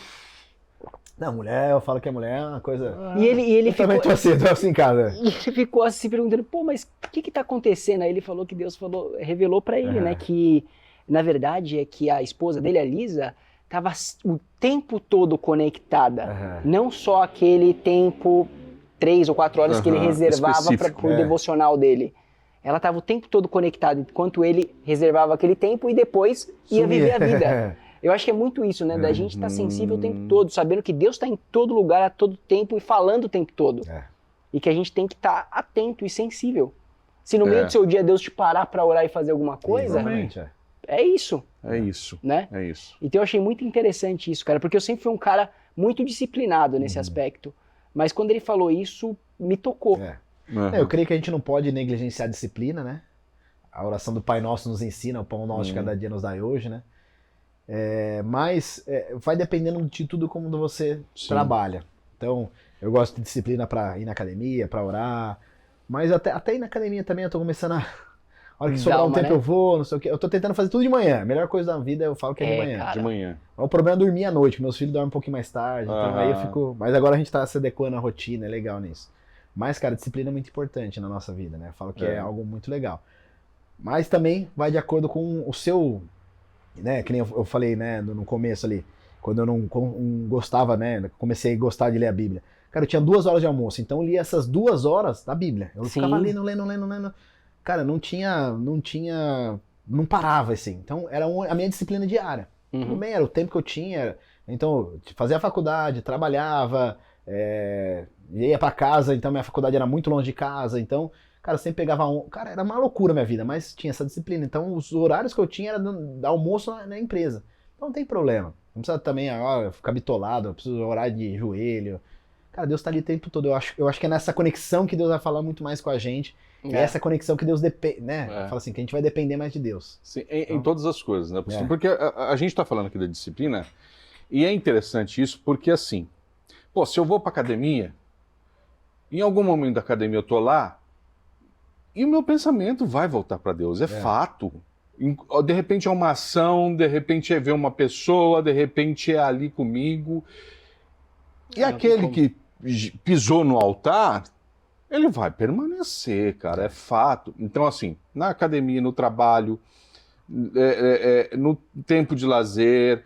Não, mulher, eu falo que a mulher é uma coisa... E ele Eu também tô assim em casa. E ele ficou assim se perguntando, pô, mas o que tá acontecendo? Aí ele falou que Deus revelou pra ele, né, que na verdade é que a esposa dele, a Lisa, tava o tempo todo conectada. Não só aquele tempo, 3 ou 4 horas que ele reservava para o devocional dele. Ela tava o tempo todo conectada, enquanto ele reservava aquele tempo e depois ia viver a vida. Eu acho que é muito isso, né? Da gente estar sensível o tempo todo, sabendo que Deus está em todo lugar, a todo tempo e falando o tempo todo. E que a gente tem que estar atento e sensível. Se no meio do seu dia Deus te parar para orar e fazer alguma coisa, é isso. É isso. Né? É isso. Então eu achei muito interessante isso, cara, porque eu sempre fui um cara muito disciplinado nesse aspecto. Mas quando ele falou isso, me tocou. Eu creio que a gente não pode negligenciar a disciplina, né? A oração do Pai Nosso nos ensina, o pão nosso de cada dia nos dai hoje, né? Mas vai dependendo de tudo como você trabalha. Então, eu gosto de disciplina para ir na academia, para orar, mas até ir na academia também eu tô começando a hora que sobrar um tempo, né? Eu vou, não sei o que. Eu tô tentando fazer tudo de manhã. A melhor coisa da vida eu falo que é de manhã. Cara. De manhã. O problema é dormir à noite, meus filhos dormem um pouquinho mais tarde, então aí eu fico... Mas agora a gente tá se adequando à rotina, é legal nisso. Mas, cara, disciplina é muito importante na nossa vida, né? Eu falo que é algo muito legal. Mas também vai de acordo com o seu... Né, que nem eu falei, né, no começo ali, quando eu não gostava, né, comecei a gostar de ler a Bíblia. Cara, eu tinha 2 horas de almoço, então eu lia essas 2 horas da Bíblia. Eu ficava lendo. Cara, não parava, assim. Então, era a minha disciplina diária. Tudo bem, era o tempo que eu tinha. Então, eu fazia a faculdade, trabalhava, ia pra casa, então minha faculdade era muito longe de casa, então... Cara, eu sempre pegava Cara, era uma loucura a minha vida, mas tinha essa disciplina. Então, os horários que eu tinha era dar almoço na empresa. Então, não tem problema. Não precisa também ficar bitolado, eu preciso orar de joelho. Cara, Deus tá ali o tempo todo. Eu acho que é nessa conexão que Deus vai falar muito mais com a gente. É essa conexão que Deus depende, né? Fala assim, que a gente vai depender mais de Deus. Sim, em todas as coisas, né? Porque a gente tá falando aqui da disciplina, e é interessante isso, porque assim, pô, se eu vou pra academia, em algum momento da academia eu tô lá, e o meu pensamento vai voltar para Deus, é fato. De repente é uma ação, de repente é ver uma pessoa, de repente é ali comigo. E aquele que pisou no altar, ele vai permanecer, cara, é fato. Então, assim, na academia, no trabalho, no tempo de lazer,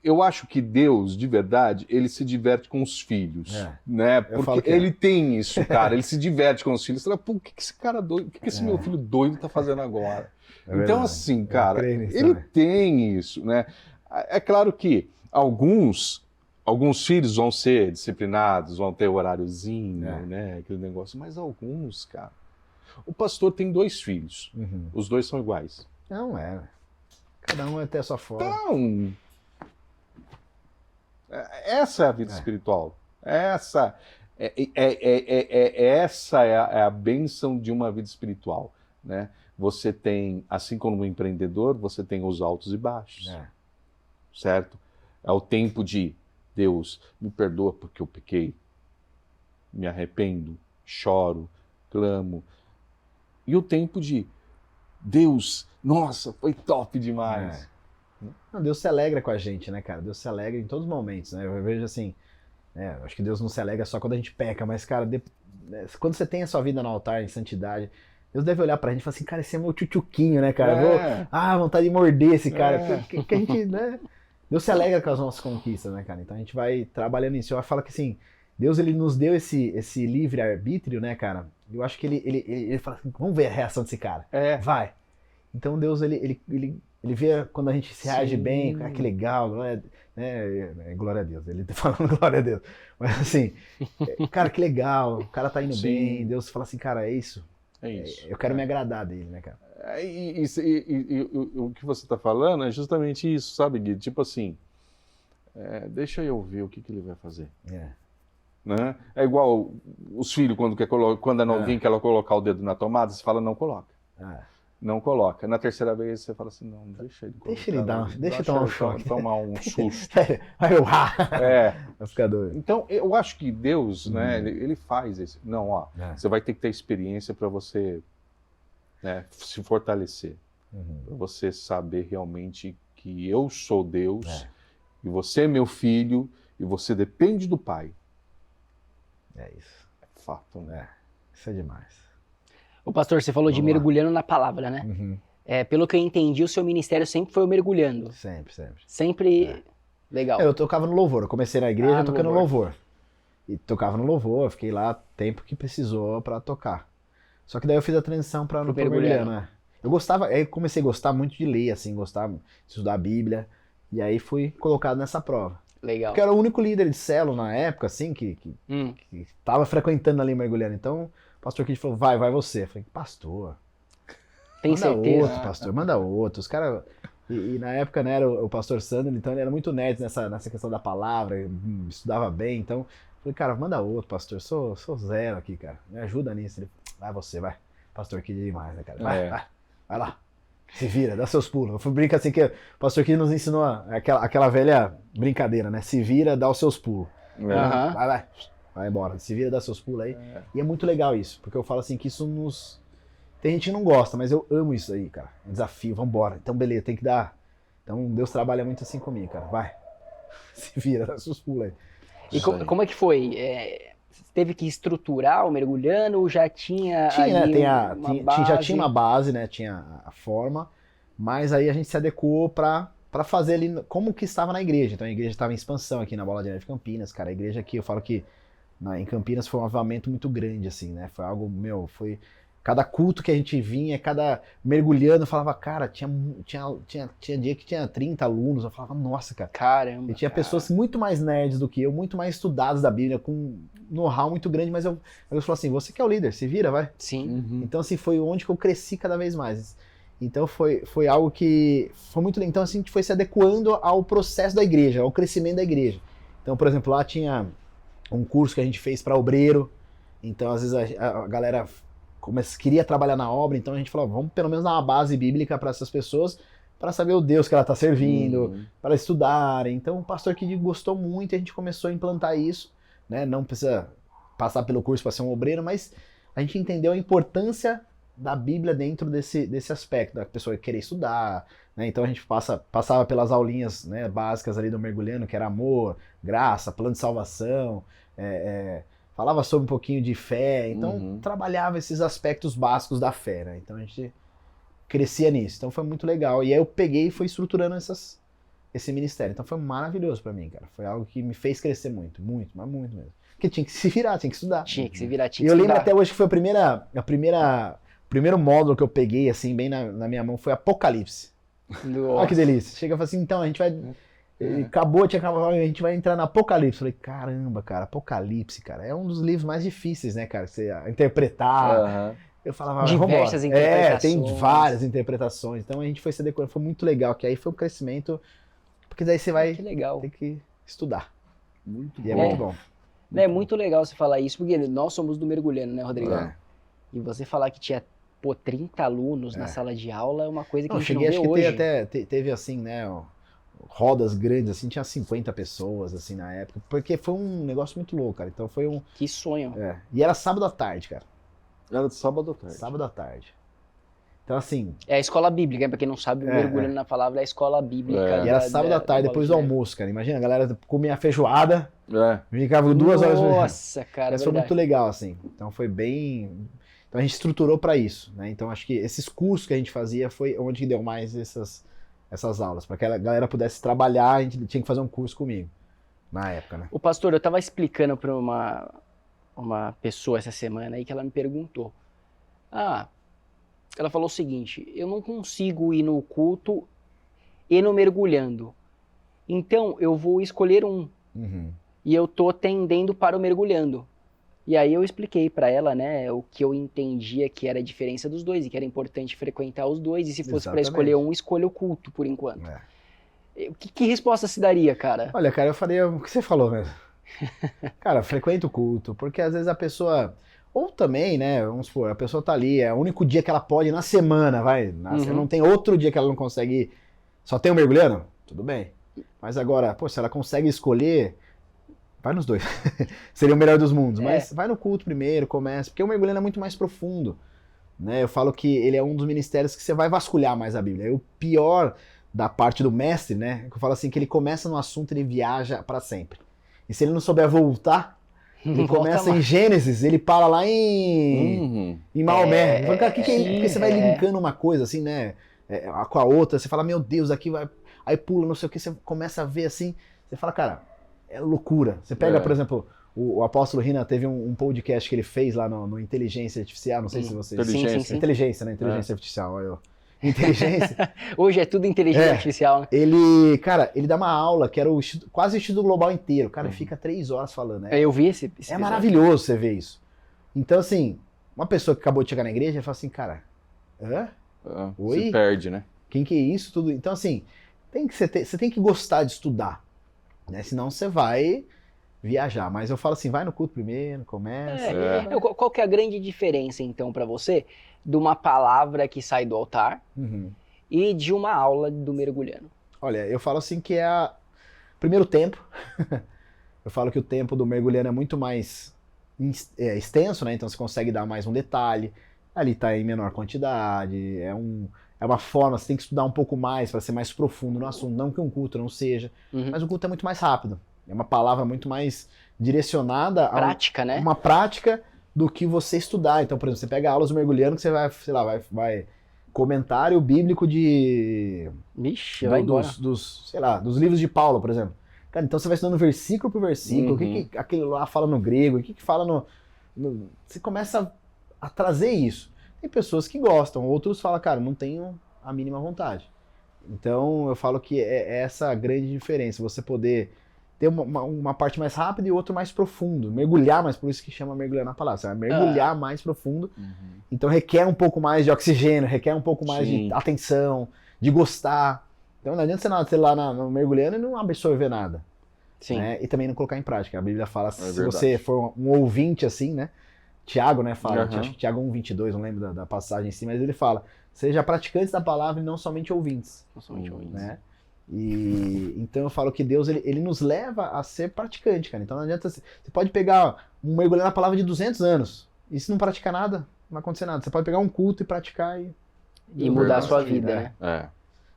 eu acho que Deus, de verdade, ele se diverte com os filhos, né? Porque ele tem isso, cara, ele se diverte com os filhos. Você fala, pô, o que esse cara doido, o que esse meu filho doido tá fazendo agora? Então, assim, cara, ele tem isso, né? É claro que alguns filhos vão ser disciplinados, vão ter horáriozinho, né? Aquele negócio, mas alguns, cara... O pastor tem 2 filhos, os 2 são iguais. Não, cada um vai ter a sua forma. Então... Essa é a vida espiritual. Essa Essa é a bênção de uma vida espiritual, né? Você tem, assim como um empreendedor, você tem os altos e baixos, certo? É o tempo de Deus, me perdoa porque eu pequei, me arrependo, choro, clamo. E o tempo de Deus, nossa, foi top demais. Não, Deus se alegra com a gente, né, cara? Deus se alegra em todos os momentos, né? Eu vejo assim, eu acho que Deus não se alegra só quando a gente peca, mas, cara, quando você tem a sua vida no altar, em santidade, Deus deve olhar pra gente e falar assim, cara, esse é meu tchutchuquinho, né, cara? Vontade de morder esse cara. Que a gente, né? Deus se alegra com as nossas conquistas, né, cara? Então a gente vai trabalhando nisso. Eu falo que, assim, Deus, ele nos deu esse livre-arbítrio, né, cara? Eu acho que ele fala assim, vamos ver a reação desse cara. Vai. Então Deus, ele vê quando a gente se reage bem, que legal, glória a Deus, ele tá falando glória a Deus. Mas assim, cara, que legal, o cara tá indo bem, Deus fala assim, cara, é isso. Eu quero me agradar dele, né, cara? E o que você tá falando é justamente isso, sabe, Gui? Tipo assim, deixa eu ver o que ele vai fazer. Né? É igual os filhos, quando é novinho, quer colocar o dedo na tomada, você fala, não coloca. Não coloca. Na terceira vez você fala assim, não, deixa ele colocar. Deixa ele tomar um choque. Tomar um susto. Vai ficar doido. Então, eu acho que Deus, né, ele faz isso. Não, você vai ter que ter experiência para você, né, se fortalecer. Para você saber realmente que eu sou Deus, e você é meu filho, e você depende do Pai. É isso. É fato, né? Isso é demais. Ô pastor, você falou de mergulhando na palavra, né? Pelo que eu entendi, o seu ministério sempre foi o mergulhando. Sempre. Legal. Eu tocava no louvor. Eu comecei na igreja tocando louvor. E tocava no louvor, fiquei lá tempo que precisou pra tocar. Só que daí eu fiz a transição para o mergulhando, né? Eu gostava, aí comecei a gostar muito de ler, assim, gostava de estudar a Bíblia. E aí fui colocado nessa prova. Legal. Porque eu era o único líder de célula na época, assim, que tava frequentando ali mergulhando. Então, o pastor Kid falou, vai você. Eu falei, pastor, tem certeza? Outro, pastor, manda outro. Os caras... E na época, né, era o pastor Sandro, então ele era muito nerd nessa questão da palavra, estudava bem, então... Eu falei, cara, manda outro, pastor, sou zero aqui, cara, me ajuda nisso. Ele, vai, pastor Kid demais, né, cara, vai lá, se vira, dá seus pulos. Eu brinco assim que o pastor Kid nos ensinou aquela velha brincadeira, né, se vira, dá os seus pulos. Vai embora, se vira, dá seus pulos aí. E é muito legal isso, porque eu falo assim que isso nos... Tem gente que não gosta, mas eu amo isso aí, cara, é um desafio, vambora, então beleza, tem que dar. Então Deus trabalha muito assim comigo, cara, vai, se vira, dá seus pulos aí. E como é que foi? Você teve que estruturar o mergulhando ou já tinha ali já tinha uma base, né? Tinha a forma, mas aí a gente se adequou pra fazer ali como que estava na igreja. Então a igreja estava em expansão aqui na Bola de Neve Campinas, cara. A igreja aqui, eu falo que em Campinas foi um avivamento muito grande, assim, né? Foi algo, foi... Cada culto que a gente vinha, cada mergulhando, eu falava, cara, tinha dia que tinha 30 alunos, eu falava, nossa, cara. Caramba. E tinha pessoas muito mais nerds do que eu, muito mais estudadas da Bíblia, com know-how muito grande, mas eu falo assim, você que é o líder, se vira, vai. Sim. Então, assim, foi onde que eu cresci cada vez mais. Então, foi algo que foi muito legal. Então, assim, a gente foi se adequando ao processo da igreja, ao crescimento da igreja. Então, por exemplo, lá tinha um curso que a gente fez para obreiro, então, às vezes, a galera... queria trabalhar na obra, então a gente falou, vamos pelo menos dar uma base bíblica para essas pessoas, para saber o Deus que ela está servindo, para estudarem. Então o pastor Kid gostou muito e a gente começou a implantar isso, né? Não precisa passar pelo curso para ser um obreiro, mas a gente entendeu a importância da Bíblia dentro desse aspecto, da pessoa querer estudar, né? Então a gente passava pelas aulinhas, né, básicas ali do mergulhando, que era amor, graça, plano de salvação, falava sobre um pouquinho de fé, então trabalhava esses aspectos básicos da fé, né? Então a gente crescia nisso, então foi muito legal. E aí eu peguei e fui estruturando esse ministério, então foi maravilhoso pra mim, cara. Foi algo que me fez crescer muito, muito, mas muito mesmo. Porque tinha que se virar, tinha que estudar. Tinha que se virar, E eu lembro até hoje que foi o primeiro módulo que eu peguei, assim, bem na minha mão, foi Apocalipse. Olha que delícia. Chega e fala assim, então a gente vai... tinha acabado, a gente vai entrar no Apocalipse. Eu falei, caramba, cara, Apocalipse, cara, é um dos livros mais difíceis, né, cara, você interpretar. Eu falava, diversas interpretações. Tem várias interpretações. Então a gente foi se adequando, foi muito legal, que aí foi um crescimento, porque daí você vai que legal. ter que estudar. Muito e bom. É muito bom. É muito legal você falar isso, porque nós somos do mergulhando, né, Rodrigo? É. E você falar que tinha, pô, 30 alunos na sala de aula é uma coisa que Não, a gente não cheguei, vê acho que hoje. teve assim, né, ó, rodas grandes, assim, tinha 50 pessoas, assim, na época, porque foi um negócio muito louco, cara, então foi um... Que sonho. E era sábado à tarde, cara, Era de sábado à tarde. sábado à tarde. Então, assim, É a escola bíblica, pra quem não sabe, mergulhando na palavra é a escola bíblica. É. e era sábado à tarde, depois do Bola de Neve. almoço, cara, imagina, a galera comia feijoada, É. ficava 2 horas... Nossa, cara, Mas foi verdade. muito legal, assim. Então foi bem. Então a gente estruturou para isso, né? Então acho que esses cursos que a gente fazia foi onde deu mais essas aulas. Para que a galera pudesse trabalhar, a gente tinha que fazer um curso comigo, na época, né? O pastor, eu tava explicando pra uma pessoa essa semana aí que ela me perguntou. Ela falou o seguinte, eu não consigo ir no culto e no mergulhando. Então eu vou escolher um. Uhum. E eu tô tendendo para o mergulhando. E aí eu expliquei pra ela, né, o que eu entendia que era a diferença dos dois e que era importante frequentar os dois. E se fosse pra Exatamente. escolher um, escolha o culto por enquanto. É. Que resposta se daria, cara? Olha, cara, eu falei o que você falou mesmo. Cara, frequenta o culto, porque às vezes a pessoa. Ou também, né? Vamos supor, a pessoa tá ali, é o único dia que ela pode na semana, vai. Não tem outro dia que ela não consegue ir. Só tem o mergulhando? Tudo bem. Mas agora, pô, se ela consegue escolher, vai nos dois. Seria o melhor dos mundos. Mas vai no culto primeiro, começa. Porque o mergulhando é muito mais profundo. Né? Eu falo que ele é um dos ministérios que você vai vasculhar mais a Bíblia. E o pior da parte do mestre, né? Que eu falo assim, que ele começa no assunto e ele viaja para sempre. E se ele não souber voltar, ele começa em Gênesis, ele para lá em Maomé. Fala, cara, que é isso? Porque você vai linkando uma coisa assim, né? Com a outra, você fala, meu Deus, aqui vai. Aí pula, não sei o que, você começa a ver assim, você fala, cara, é loucura. Você pega, por exemplo, o apóstolo Rina teve um podcast que ele fez lá no Inteligência Artificial, não sei se vocês... Inteligência. Inteligência, né? Inteligência Artificial, olha eu. Inteligência. Hoje é tudo inteligência artificial, né? Ele, cara, ele dá uma aula que era quase o estudo global inteiro. Cara, fica 3 horas falando. Eu vi esse É episódio. maravilhoso você ver isso. Então, assim, uma pessoa que acabou de chegar na igreja fala assim, cara, Oi? Se perde, né? Quem que é isso? Tudo. Então, assim, você tem que gostar de estudar, né? Senão você vai viajar. Mas eu falo assim, vai no culto primeiro, começa. Qual que é a grande diferença, então, pra você, de uma palavra que sai do altar e de uma aula do mergulhando? Olha, eu falo assim que primeiro tempo. Eu falo que o tempo do mergulhando é muito mais extenso, né? Então você consegue dar mais um detalhe. Ali tá em menor quantidade, é uma forma, você tem que estudar um pouco mais para ser mais profundo no assunto. Não que um culto não seja, mas o culto é muito mais rápido. É uma palavra muito mais direcionada a prática, né? Uma prática do que você estudar. Então, por exemplo, você pega aulas do mergulhando que você vai, sei lá, vai comentário bíblico vai dos livros de Paulo, por exemplo. Cara, então você vai estudando versículo por versículo, o que aquele lá fala no grego, o que fala Você começa a trazer isso. Tem pessoas que gostam, outros falam, cara, não tenho a mínima vontade. Então eu falo que é essa a grande diferença, você poder ter uma parte mais rápida e outra mais profundo, mergulhar mais, por isso que chama mergulhar na palavra, você vai mergulhar mais profundo, então requer um pouco mais de oxigênio, requer um pouco mais de atenção, de gostar. Então não adianta você ir lá no mergulhando e não absorver nada. Sim. Né? E também não colocar em prática. A Bíblia fala, se você for um ouvinte assim, né? Tiago, né, fala, acho que Tiago 1:22, não lembro da passagem em si, mas ele fala, seja praticantes da palavra e não somente ouvintes. Né? E então eu falo que Deus, ele nos leva a ser praticante, cara. Então não adianta, você pode pegar um mergulhar na palavra de 200 anos, e se não praticar nada, não vai acontecer nada. Você pode pegar um culto e praticar e mudar a sua vida, né?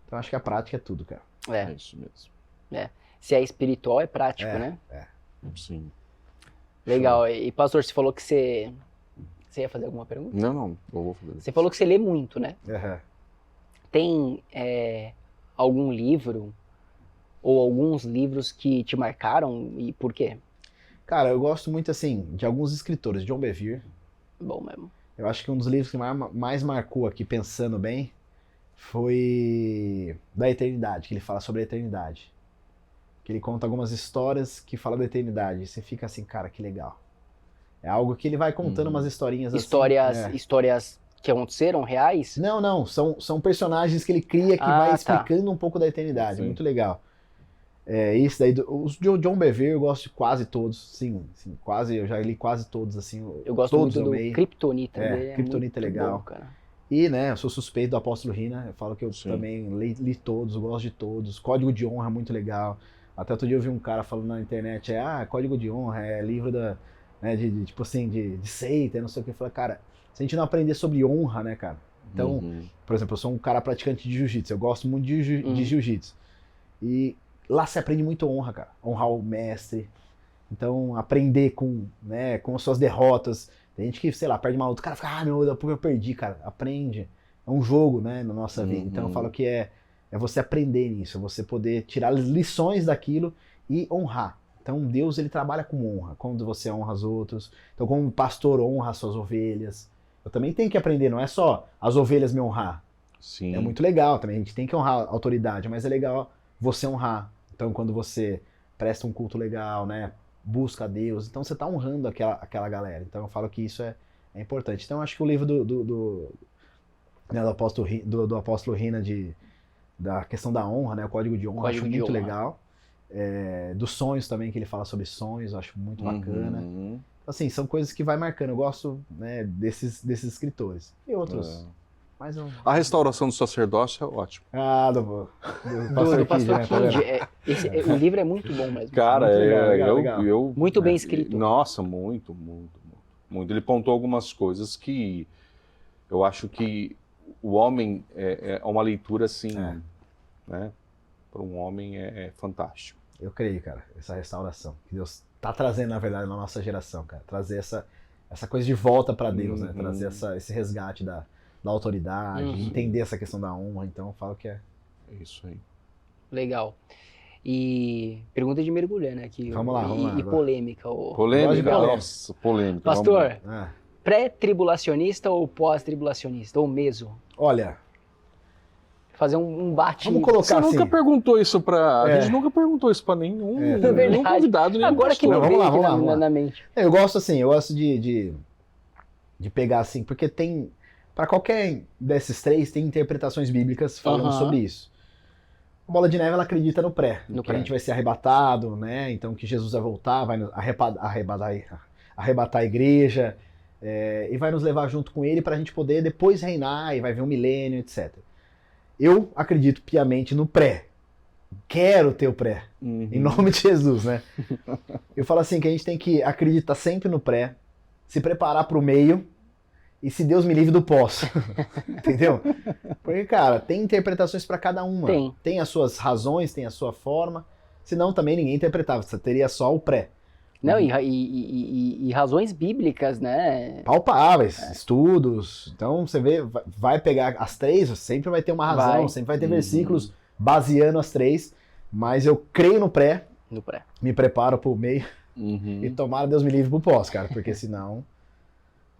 Então acho que a prática é tudo, cara. É isso mesmo. Se é espiritual, é prático, né? Sim. Legal. E pastor, você falou que você ia fazer alguma pergunta? Não, eu vou fazer. Você falou que você lê muito, né? Tem algum livro ou alguns livros que te marcaram e por quê? Cara, eu gosto muito, assim, de alguns escritores. John Bevere. Bom mesmo. Eu acho que um dos livros que mais marcou aqui, pensando bem, foi Da Eternidade, que ele fala sobre a eternidade. Que ele conta algumas histórias que falam da eternidade. E você fica assim, cara, que legal. É algo que ele vai contando umas historinhas assim. Histórias que aconteceram, reais? Não. São personagens que ele cria que vai explicando um pouco da eternidade. Sim. Muito legal. Esse daí, os de John Bevere eu gosto de quase todos, sim, quase, eu já li quase todos, assim, Eu gosto todos muito do amei. Kryptonita dele. Kryptonita é muito legal. bom, cara. E, né, eu sou suspeito do Apóstolo Rina, eu falo que eu Sim. também li todos, eu gosto de todos. Código de Honra é muito legal. Até outro dia eu vi um cara falando na internet, Código de Honra é livro né, tipo assim, de seita, não sei o que. Eu falei, cara, se a gente não aprender sobre honra, né, cara? Então, por exemplo, eu sou um cara praticante de jiu-jitsu, eu gosto muito de jiu-jitsu. E lá se aprende muito honra, cara. Honrar o mestre. Então, aprender com as suas derrotas. Tem gente que, sei lá, perde uma luta, o cara fica, meu, eu perdi, cara. Aprende. É um jogo, né, na nossa vida. Então, eu falo que é você aprender nisso, é você poder tirar as lições daquilo e honrar. Então, Deus, ele trabalha com honra. Quando você honra os outros. Então, como pastor honra as suas ovelhas. Eu também tenho que aprender, não é só as ovelhas me honrar. Sim. É muito legal também, a gente tem que honrar a autoridade, mas é legal você honrar. Então, quando você presta um culto legal, né, busca a Deus, então você está honrando aquela galera. Então, eu falo que isso é importante. Então, eu acho que o livro do apóstolo Rina da questão da honra, né, o código de honra, eu acho muito legal. Dos sonhos também, que ele fala sobre sonhos, eu acho muito bacana. Assim, são coisas que vai marcando. Eu gosto, né, desses escritores. E outros. Mais um. A restauração do sacerdócio é ótimo. Do Pastor King. O livro é muito bom mesmo. Cara, legal. Muito bem escrito. Nossa, muito. Ele pontou algumas coisas que eu acho que o homem é uma leitura assim, né? Para um homem é fantástico. Eu creio, cara, essa restauração que Deus tá trazendo, na verdade, na nossa geração, cara. Trazer essa coisa de volta para Deus, né? Trazer esse resgate da autoridade, entender essa questão da honra. Então, eu falo que é isso aí. Legal. E pergunta de mergulhar, né? Aqui, vamos lá. E polêmica. Polêmica? Nossa, polêmica. Pastor, pré-tribulacionista ou pós-tribulacionista? Ou meso? Olha, fazer um bate. Vamos colocar Você nunca perguntou isso pra... A gente nunca perguntou isso pra nenhum convidado, nenhum Agora que vamos lá. Na mente. Eu gosto assim, de pegar assim, porque tem... Para qualquer desses três, tem interpretações bíblicas falando sobre isso. A Bola de Neve, ela acredita no pré. Que a gente vai ser arrebatado, né? Então que Jesus vai voltar, vai arrebatar a igreja, e vai nos levar junto com ele para a gente poder depois reinar, e vai vir um milênio, etc. Eu acredito piamente no pré. Quero ter o pré. Em nome de Jesus, né? Eu falo assim, que a gente tem que acreditar sempre no pré, se preparar para o meio, e se Deus me livre do pós. Entendeu? Porque, cara, tem interpretações para cada uma. Tem as suas razões, tem a sua forma. Senão também ninguém interpretava, você teria só o pré. Não, e razões bíblicas, né? Palpáveis, estudos. Então você vê, vai pegar as três, sempre vai ter uma razão, sempre vai ter versículos baseando as três. Mas eu creio no pré. Me preparo pro meio. E tomara Deus me livre pro pós, cara. Porque senão...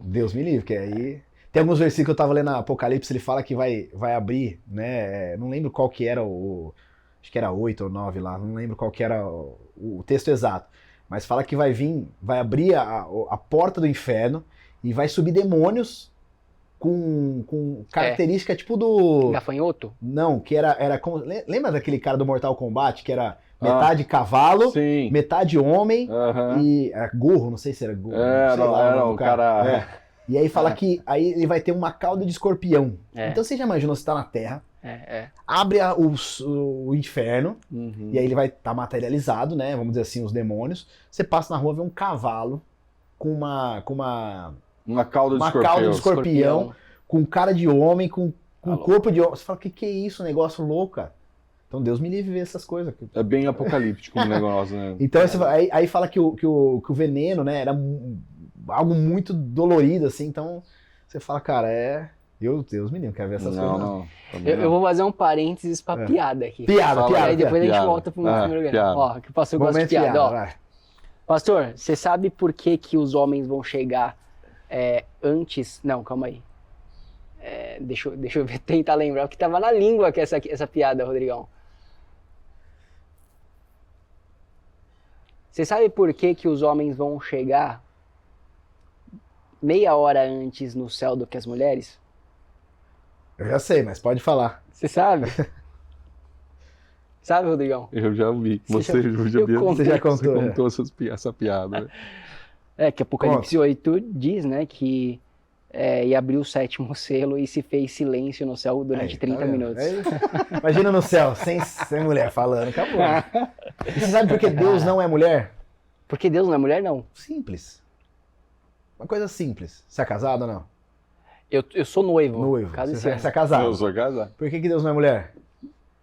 Deus me livre, que aí... Tem alguns versículos que eu tava lendo na Apocalipse, ele fala que vai abrir, né? Não lembro qual que era acho que era 8 ou 9 lá, não lembro qual que era o texto exato. Mas fala que vai abrir a porta do inferno e vai subir demônios com característica tipo do... Gafanhoto? Não, que era como... Lembra daquele cara do Mortal Kombat, que era metade cavalo, metade homem e gorro, não sei se era gorro. Era o cara... E aí fala que aí ele vai ter uma cauda de escorpião. Então você já imaginou, você tá na Terra, abre o inferno, e aí ele vai estar materializado, né? Vamos dizer assim, os demônios. Você passa na rua, vê um cavalo com uma cauda de escorpião, com cara de homem, com corpo de homem. Você fala, que é isso? Um negócio louco, cara. Então Deus me livre ver essas coisas. É bem apocalíptico o negócio, né? Então aí fala que o veneno, né, era algo muito dolorido, assim. Então você fala, cara, Deus me livre, quero ver essas coisas. Não. Eu vou fazer um parênteses pra piada aqui. Piada. Aí depois a gente volta pro primeiro lugar. Ó, que o pastor gosta de piada. Ó. Pastor, você sabe por que os homens vão chegar antes... Não, calma aí. Deixa eu tentar lembrar, porque tava na língua que essa piada, Rodrigão. Você sabe por que os homens vão chegar meia hora antes no céu do que as mulheres? Eu já sei, mas pode falar. Você sabe? Sabe, Rodrigão? Eu já vi. Você Você já contou, Você contou essa piada. Né? Que Apocalipse 8 diz, né, que e abriu o 7º selo e se fez silêncio no céu durante 30 minutos. Imagina no céu, sem mulher falando, acabou. E você sabe por que Deus não é mulher? Porque Deus não é mulher, não. Simples. Uma coisa simples. Você é casado ou não? Eu sou noivo. Noivo. Caso Você esse é casado. Eu sou casado. Por que Deus não é mulher?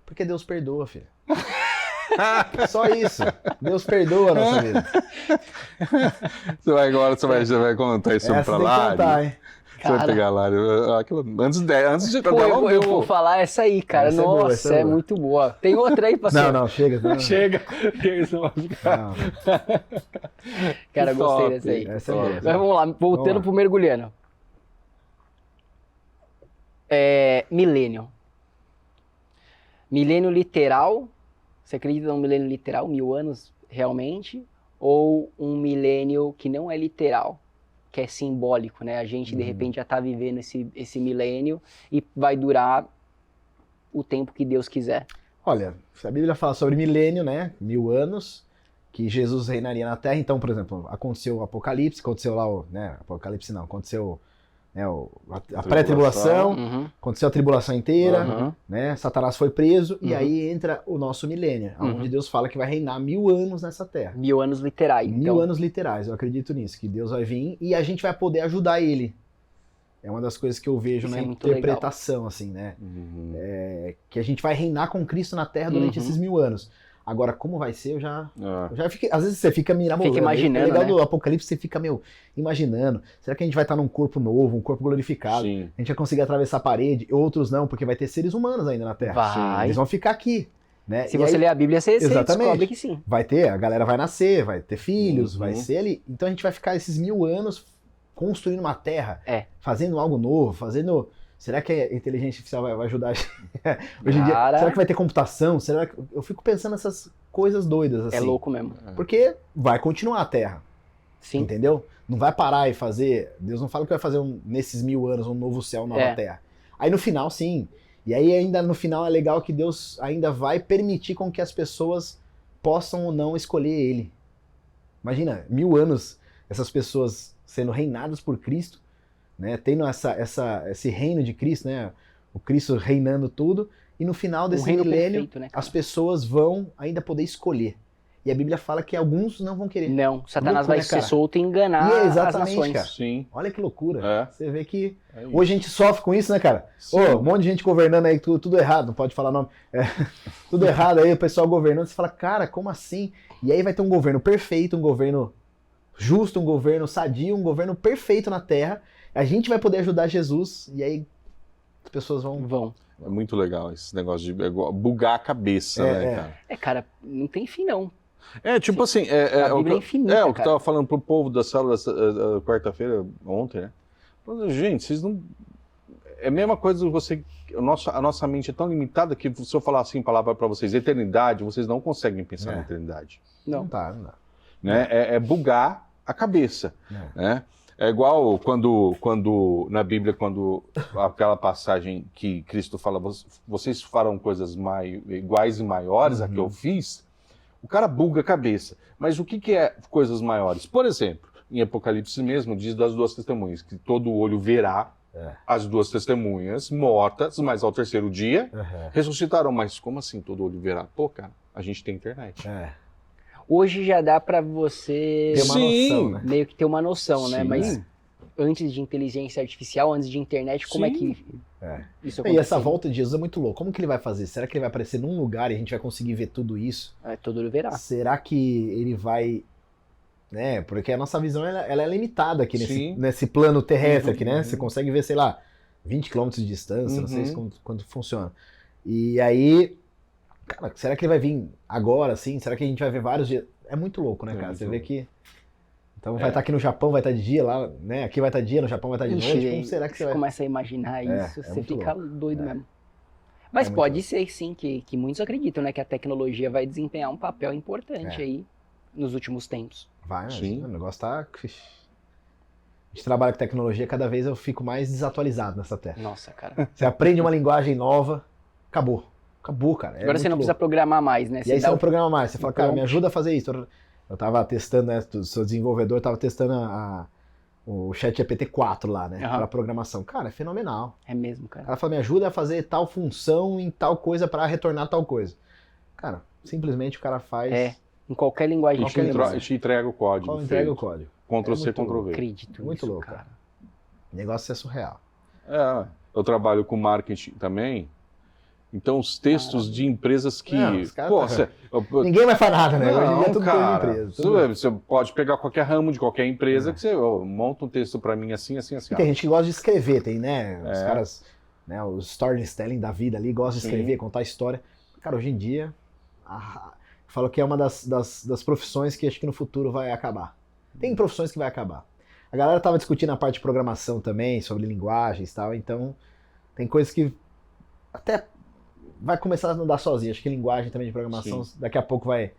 Porque Deus perdoa, filho. Só isso. Deus perdoa a nossa vida. Você vai contar isso Essa pra tem que lá. contar, hein? Você vai pegar lá. Antes de Pô, eu vou falar essa aí, cara. Essa é boa, Nossa, essa é boa. muito boa. Tem outra aí, parceiro? Não, chega. Não. Chega. Isso vai ficar. Não. Cara, Que gostei top. dessa aí. Essa é Top. boa. Mas vamos lá, voltando Vamos lá. pro mergulhando. Milênio. Milênio literal. Você acredita num milênio literal, 1000 anos realmente? Ou um milênio que não é literal, que é simbólico, né? A gente, de repente, já tá vivendo esse milênio e vai durar o tempo que Deus quiser. Olha, a Bíblia fala sobre milênio, né? 1000 anos, que Jesus reinaria na Terra. Então, por exemplo, aconteceu o Apocalipse, aconteceu lá o... Né, Apocalipse não, aconteceu né, a pré-tribulação, Uhum. aconteceu a tribulação inteira, Uhum. né? Satanás foi preso, e Uhum. aí entra o nosso milênio, Uhum. onde Deus fala que vai reinar 1000 anos nessa Terra. 1000 anos literais. 1000 Então, anos literais, eu acredito nisso, que Deus vai vir e a gente vai poder ajudar ele. É uma das coisas que eu vejo Isso na é muito interpretação, assim, né? Que a gente vai reinar com Cristo na Terra durante Uhum. esses 1000 anos. Agora, como vai ser, eu já fiquei... Às vezes você fica mirabolando. Fica imaginando, É legal né? do Apocalipse, você fica, imaginando. Será que a gente vai estar num corpo novo, um corpo glorificado? Sim. A gente vai conseguir atravessar a parede, outros não, porque vai ter seres humanos ainda na Terra. Vai. Eles vão ficar aqui, né? Se E você aí ler a Bíblia, você Exatamente. descobre que sim. vai ter, a galera vai nascer, vai ter filhos, Uhum. vai ser ali. Então a gente vai ficar esses 1000 anos construindo uma Terra, É. fazendo algo novo, fazendo... Será que a inteligência artificial vai ajudar a gente? Hoje em dia, Cara. será que vai ter computação? Será que... Eu fico pensando nessas coisas doidas, assim. É louco mesmo. Porque vai continuar a Terra, Sim. entendeu? Não vai parar e fazer... Deus não fala que vai fazer nesses 1000 anos um novo céu, nova É. Terra. Aí no final, sim. E aí ainda no final é legal que Deus ainda vai permitir com que as pessoas possam ou não escolher Ele. Imagina, 1000 anos, essas pessoas sendo reinadas por Cristo, né, tendo esse reino de Cristo, né, o Cristo reinando tudo, e no final desse reino milênio, perfeito, né, cara? as pessoas vão ainda poder escolher. E a Bíblia fala que alguns não vão querer. Não, Satanás Louco, vai né, ser cara? solto e enganar E é as exatamente, nações. cara. Sim. Olha que loucura. É. Você vê que É isso. hoje a gente sofre com isso, né, cara? Sim. Ô, um monte de gente governando aí, tudo errado, não pode falar nome. Tudo errado aí, o pessoal governando. Você fala, cara, como assim? E aí vai ter um governo perfeito, um governo justo, um governo sadio, um governo perfeito na Terra. A gente vai poder ajudar Jesus, e aí as pessoas vão... Vão. É muito legal esse negócio de bugar a cabeça, É, né, é. cara? Cara, não tem fim não. É, tipo assim, A Bíblia é infinita, o que eu cara. tava falando pro povo da célula quarta-feira, ontem, né? Falando, gente, vocês não... É a mesma coisa que você... A nossa mente é tão limitada que se eu falar assim, palavra pra vocês, eternidade, vocês não conseguem pensar na eternidade. Não. Não dá. Né? É bugar a cabeça, né? É igual quando na Bíblia, quando aquela passagem que Cristo fala, vocês farão coisas iguais e maiores a que eu fiz, o cara buga a cabeça. Mas o que é coisas maiores? Por exemplo, em Apocalipse mesmo, diz das 2 testemunhas, que todo olho verá as 2 testemunhas mortas, mas ao 3º dia ressuscitarão. Mas como assim todo olho verá? Pô, cara, a gente tem internet. Hoje já dá pra você Ter uma noção, né? meio que ter uma noção, né? Sim. Mas antes de inteligência artificial, antes de internet, como é Sim. que É. isso E acontece? essa volta de Jesus é muito louca. Como que ele vai fazer? Será que ele vai aparecer num lugar e a gente vai conseguir ver tudo isso? Todo olho verá. Será que ele vai... Né? Porque a nossa visão ela é limitada aqui Sim. nesse plano terrestre aqui, né? Uhum. Você consegue ver, sei lá, 20 km de distância, não sei Uhum. quanto funciona. E aí, cara, será que ele vai vir agora, assim? Será que a gente vai ver vários dias? É muito louco, né, É cara? muito Você vê louco. que... Então vai estar aqui no Japão, vai estar de dia lá, né? Aqui vai estar de dia, no Japão vai estar de Ixi, noite. Como será que você vai... começa a imaginar isso, você muito fica louco. doido mesmo. Mas muito pode louco. ser, sim, que muitos acreditam, né? Que a tecnologia vai desempenhar um papel importante aí nos últimos tempos. Vai, mas Sim. o negócio tá... A gente trabalha com tecnologia, cada vez eu fico mais desatualizado nessa terra. Nossa, cara. Você aprende uma linguagem nova, acabou. Acabou, cara. Agora você não precisa programar mais, né? E aí você dá não programa mais. Você fala, cara, me prompt. ajuda a fazer isso. Eu tava testando, né? Sou desenvolvedor, eu tava testando o ChatGPT 4 lá, né? Aham. Pra programação. Cara, é fenomenal. É mesmo, O cara. cara fala, me ajuda a fazer tal função em tal coisa pra retornar tal coisa. Cara, simplesmente o cara faz. É. Em qualquer linguagem. A Qualquer gente linguagem. te entrega o código. Qual entrega o feito. código. Ctrl É C, muito Ctrl Não V. acredito Muito nisso, louco, cara. O negócio é surreal. É, eu trabalho com marketing também. Então, os textos de empresas que. Não, os caras Pô, tá- você- Ninguém vai fazer nada, né? Hoje em dia é tudo coisa de cara, empresa. você, tudo- você pode pegar qualquer ramo de qualquer empresa que você monta um texto pra mim assim, assim, assim. E tem gente que gosta de escrever, tem, né? Os É. caras, né? Os storytelling da vida ali, gostam de Sim. escrever, contar história. Cara, hoje em dia, eu falo que é uma das profissões que acho que no futuro vai acabar. Tem profissões que vai acabar. A galera tava discutindo a parte de programação também, sobre linguagens e tal, então tem coisas que até vai começar a não dar sozinho. Acho que linguagem também de programação daqui a pouco vai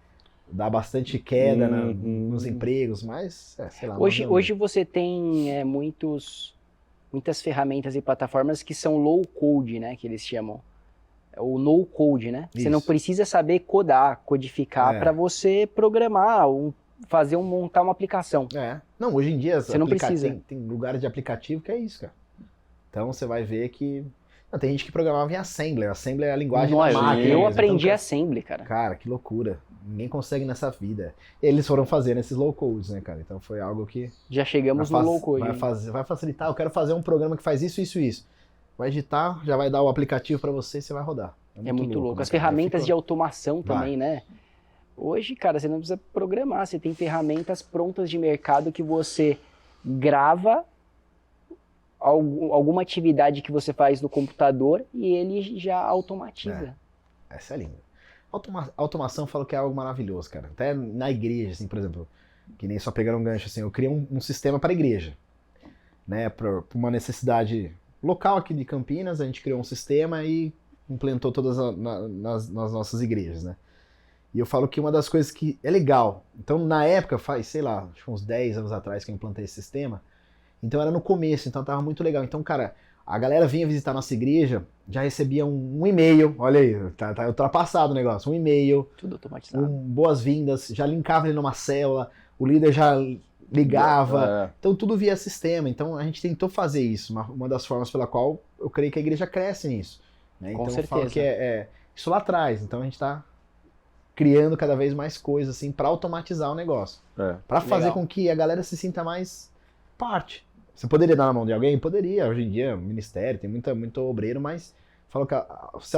dar bastante queda nos empregos, mas, sei lá. Hoje você tem muitas ferramentas e plataformas que são low code, né? Que eles chamam. O no code, né? Você não Isso. precisa saber codar, codificar É. para você programar, montar uma aplicação. Não, hoje em dia Você não precisa. tem lugares de aplicativo que é isso, cara. Então você vai ver que. Não, tem gente que programava em Assembler. Assembler é a linguagem Nossa, da máquina. eu mesmo. aprendi Então, Assembly, cara. cara, que loucura. Ninguém consegue nessa vida. Eles foram fazendo esses low codes, né, cara? Então foi algo que Já chegamos no low code. vai facilitar. Eu quero fazer um programa que faz isso, isso, isso. Vai editar, já vai dar o aplicativo pra você e você vai rodar. É muito louco. né, As cara? ferramentas de Ficou- automação Vai. também, né? Hoje, cara, você não precisa programar. Você tem ferramentas prontas de mercado que você grava alguma atividade que você faz no computador e ele já automatiza. Essa é linda. Automação eu falo que é algo maravilhoso, cara. Até na igreja, assim, por exemplo, que nem só pegando um gancho, assim, eu criei um sistema para a igreja, né, para uma necessidade local aqui de Campinas, a gente criou um sistema e implementou todas nas nossas igrejas, né. E eu falo que uma das coisas que é legal, então na época, faz, sei lá, acho que uns 10 anos atrás que eu implantei esse sistema, então era no começo, então tava muito legal. Então, cara, a galera vinha visitar a nossa igreja, já recebia um e-mail, olha aí, tá ultrapassado o negócio, um e-mail, Tudo automatizado. boas-vindas, já linkava ele numa célula, o líder já ligava, então tudo via sistema. Então a gente tentou fazer isso, uma das formas pela qual eu creio que a igreja cresce nisso. Né? Com Então eu falo certeza. que é isso lá atrás, então a gente está criando cada vez mais coisas assim para automatizar o negócio, para fazer Legal. com que a galera se sinta mais parte. Você poderia dar na mão de alguém? Poderia, hoje em dia, ministério, tem muito obreiro, mas falo que se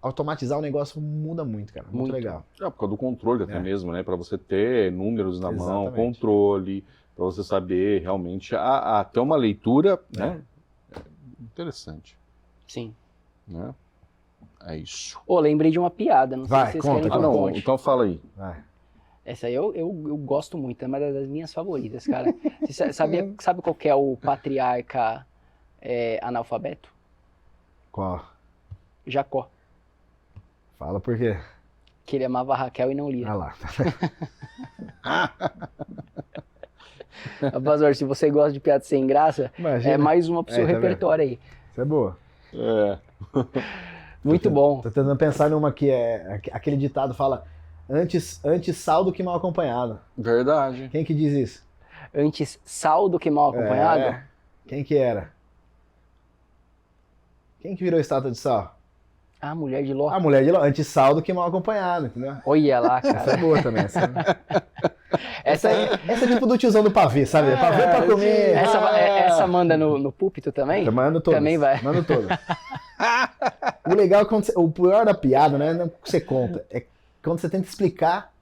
automatizar o negócio muda muito, cara. Muito Muito. legal. Por causa do controle até mesmo, né? Para você ter números na mão, Exatamente. controle, para você saber realmente até uma leitura, né? Interessante, Sim. né? É isso. Ô, lembrei de uma piada, não Vai, sei se vocês conta, querem que Ah, eu não, conte. então fala aí. Vai. Essa aí eu gosto muito, é uma das minhas favoritas, cara. Você sabe qual que é o patriarca analfabeto? Qual? Jacó. Fala por quê. Que ele amava Raquel e não Ah Lia. lá. Pastor, se você gosta de piada sem graça, Imagina. é mais uma pro seu Aí, tá vendo? repertório aí. Isso é boa. É. Muito bom. Tô tentando pensar numa que aquele ditado fala antes sal do que mal acompanhado. Verdade. Quem que diz isso? Antes sal do que mal acompanhado. É. Quem que era? Quem que virou estátua de sal? Ah, mulher de Ló. A mulher de Ló. Antes sal do que mal acompanhado, entendeu? Olha lá, Essa cara. é boa também. Essa, Essa é tipo do tiozão do pavê, sabe? Pavê pra comer. essa manda no púlpito também? Eu mando todas. Também vai. Mando todas. O legal é quando o pior da piada, né? Não é o que você conta. É quando você tenta explicar.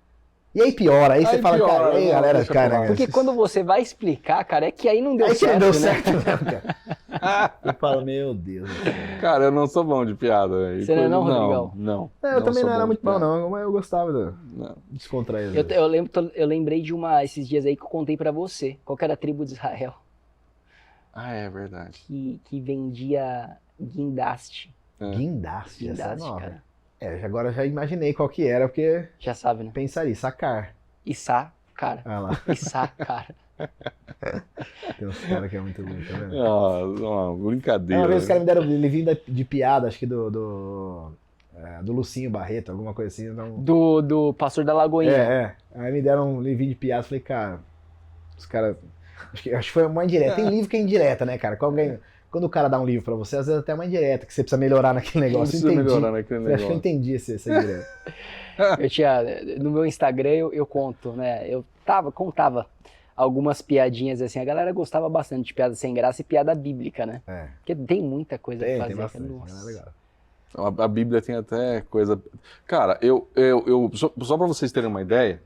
E aí piora. Aí você Aí fala, piora, cara, aí não, galera, deixa cara. pra lá. Porque quando você vai explicar, cara, é que aí não deu Aí que certo, não deu né? certo mesmo, cara. Eu falo, meu Deus. Cara, eu não sou bom de piada. Você não é não, Rodrigão? Não. Eu também sou não era de muito bom, piada. não. Mas eu gostava de Não. descontrair. às Eu, vezes. eu lembrei de uma esses dias aí que eu contei pra você. Qual que era a tribo de Israel Ah, é verdade. que vendia guindaste. Guindaste, essa é Guindaste, nova. cara. Agora eu já imaginei qual que era, porque Já sabe, né? pensaria, sacar. Issá, cara. Ah lá, Issá, cara. tem uns caras que é muito bom, tá vendo? Ah, uma brincadeira. Uma vez os caras me deram livrinho de piada, acho que do do Lucinho Barreto, alguma coisa assim. Não... Do Pastor da Lagoinha. Aí me deram um livrinho de piada, falei, cara, os caras... Acho que foi uma indireta. Tem livro que é indireta, né, cara? Quando o cara dá um livro pra você, às vezes até uma indireta, que você precisa melhorar naquele negócio. Precisa melhorar naquele negócio. Acho que eu entendi essa indireta. No meu Instagram eu conto, né? Eu contava algumas piadinhas assim, a galera gostava bastante de piada sem graça e piada bíblica, né? Porque tem muita coisa pra fazer. Tem bastante, Nossa. é legal. A Bíblia tem até coisa... Cara, só para vocês terem uma ideia,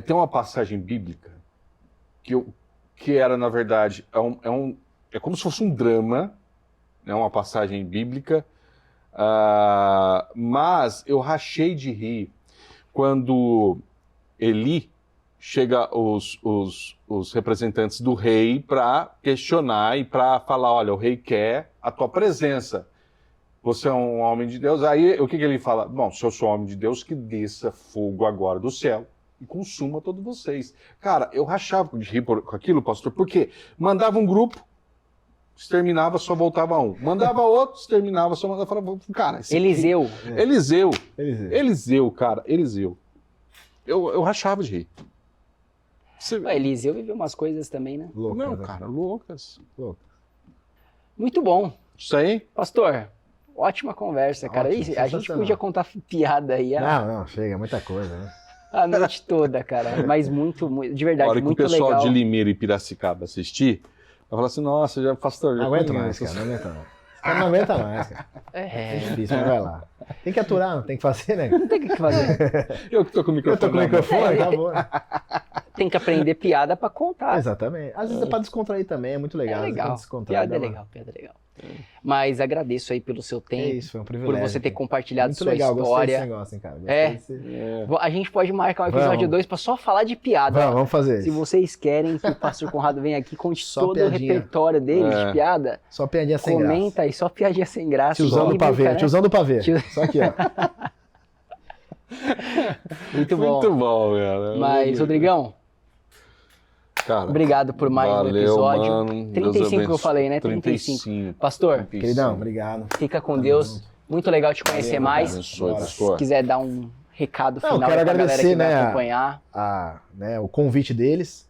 tem uma passagem bíblica que era, na verdade, é como se fosse um drama, né, uma passagem bíblica, mas eu rachei de rir quando Eli chega os representantes do rei para questionar e para falar, olha, o rei quer a tua presença. Você é um homem de Deus. Aí o que ele fala? Bom, se eu sou homem de Deus, que desça fogo agora do céu e consuma todos vocês. Cara, eu rachava de rir com aquilo, pastor, porque mandava um grupo, exterminava, só voltava um. Mandava outro, exterminava, só mandava... Cara, Eliseu. Eliseu, cara, Eliseu. Eu rachava de rir. Eliseu viveu umas coisas também, né? Loucas, Não, né? cara, loucas. Muito bom. Isso aí? Pastor, ótima conversa, cara. Ótimo, A gente sensacional. podia contar piada aí Não, chega, muita coisa, né? a noite toda, cara. Mas muito, de A verdade, hora que o muito pessoal legal. de Limeira e Piracicaba assistir, vai falar assim, nossa, já pastor... Não aguento mais, cara, não aguenta mais. Esse cara não aguenta mais, cara. É difícil, mas vai lá. Tem que aturar, não tem que fazer, né? Não tem o que fazer. Eu que tô com o microfone. Eu tô com o microfone, acabou. Tem que aprender piada pra contar. Exatamente. Às vezes é pra descontrair também, é muito legal. É legal. Descontrai, Piada é legal, piada é legal. Mas agradeço aí pelo seu tempo. É isso, foi um privilégio. Por você ter compartilhado muito sua legal, gostei desse história. negócio, hein, cara. Gostei desse... A gente pode marcar um episódio Vamos. 2 pra só falar de piada. Vamos fazer Se isso. vocês querem que o Pastor Conrado venha aqui, conte Só todo o piadinha. repertório dele de piada, Só piadinha sem comenta graça. aí, só piadinha sem graça. Tiozão do bíblica, pavê, né? tiozão do pavê. Tio- Só aqui, ó. Muito bom. Muito bom, cara. Mas, Rodrigão, Cara, obrigado por mais um valeu, episódio. mano. 35 que eu falei, né? 35. Pastor, Queridão, obrigado. fica com Deus. Muito legal te conhecer Valeu, mais. Abençoe, Bora. Se pastor. quiser dar um recado Não, final quero aí pra galera agradecer, que vai né, acompanhar. O convite deles.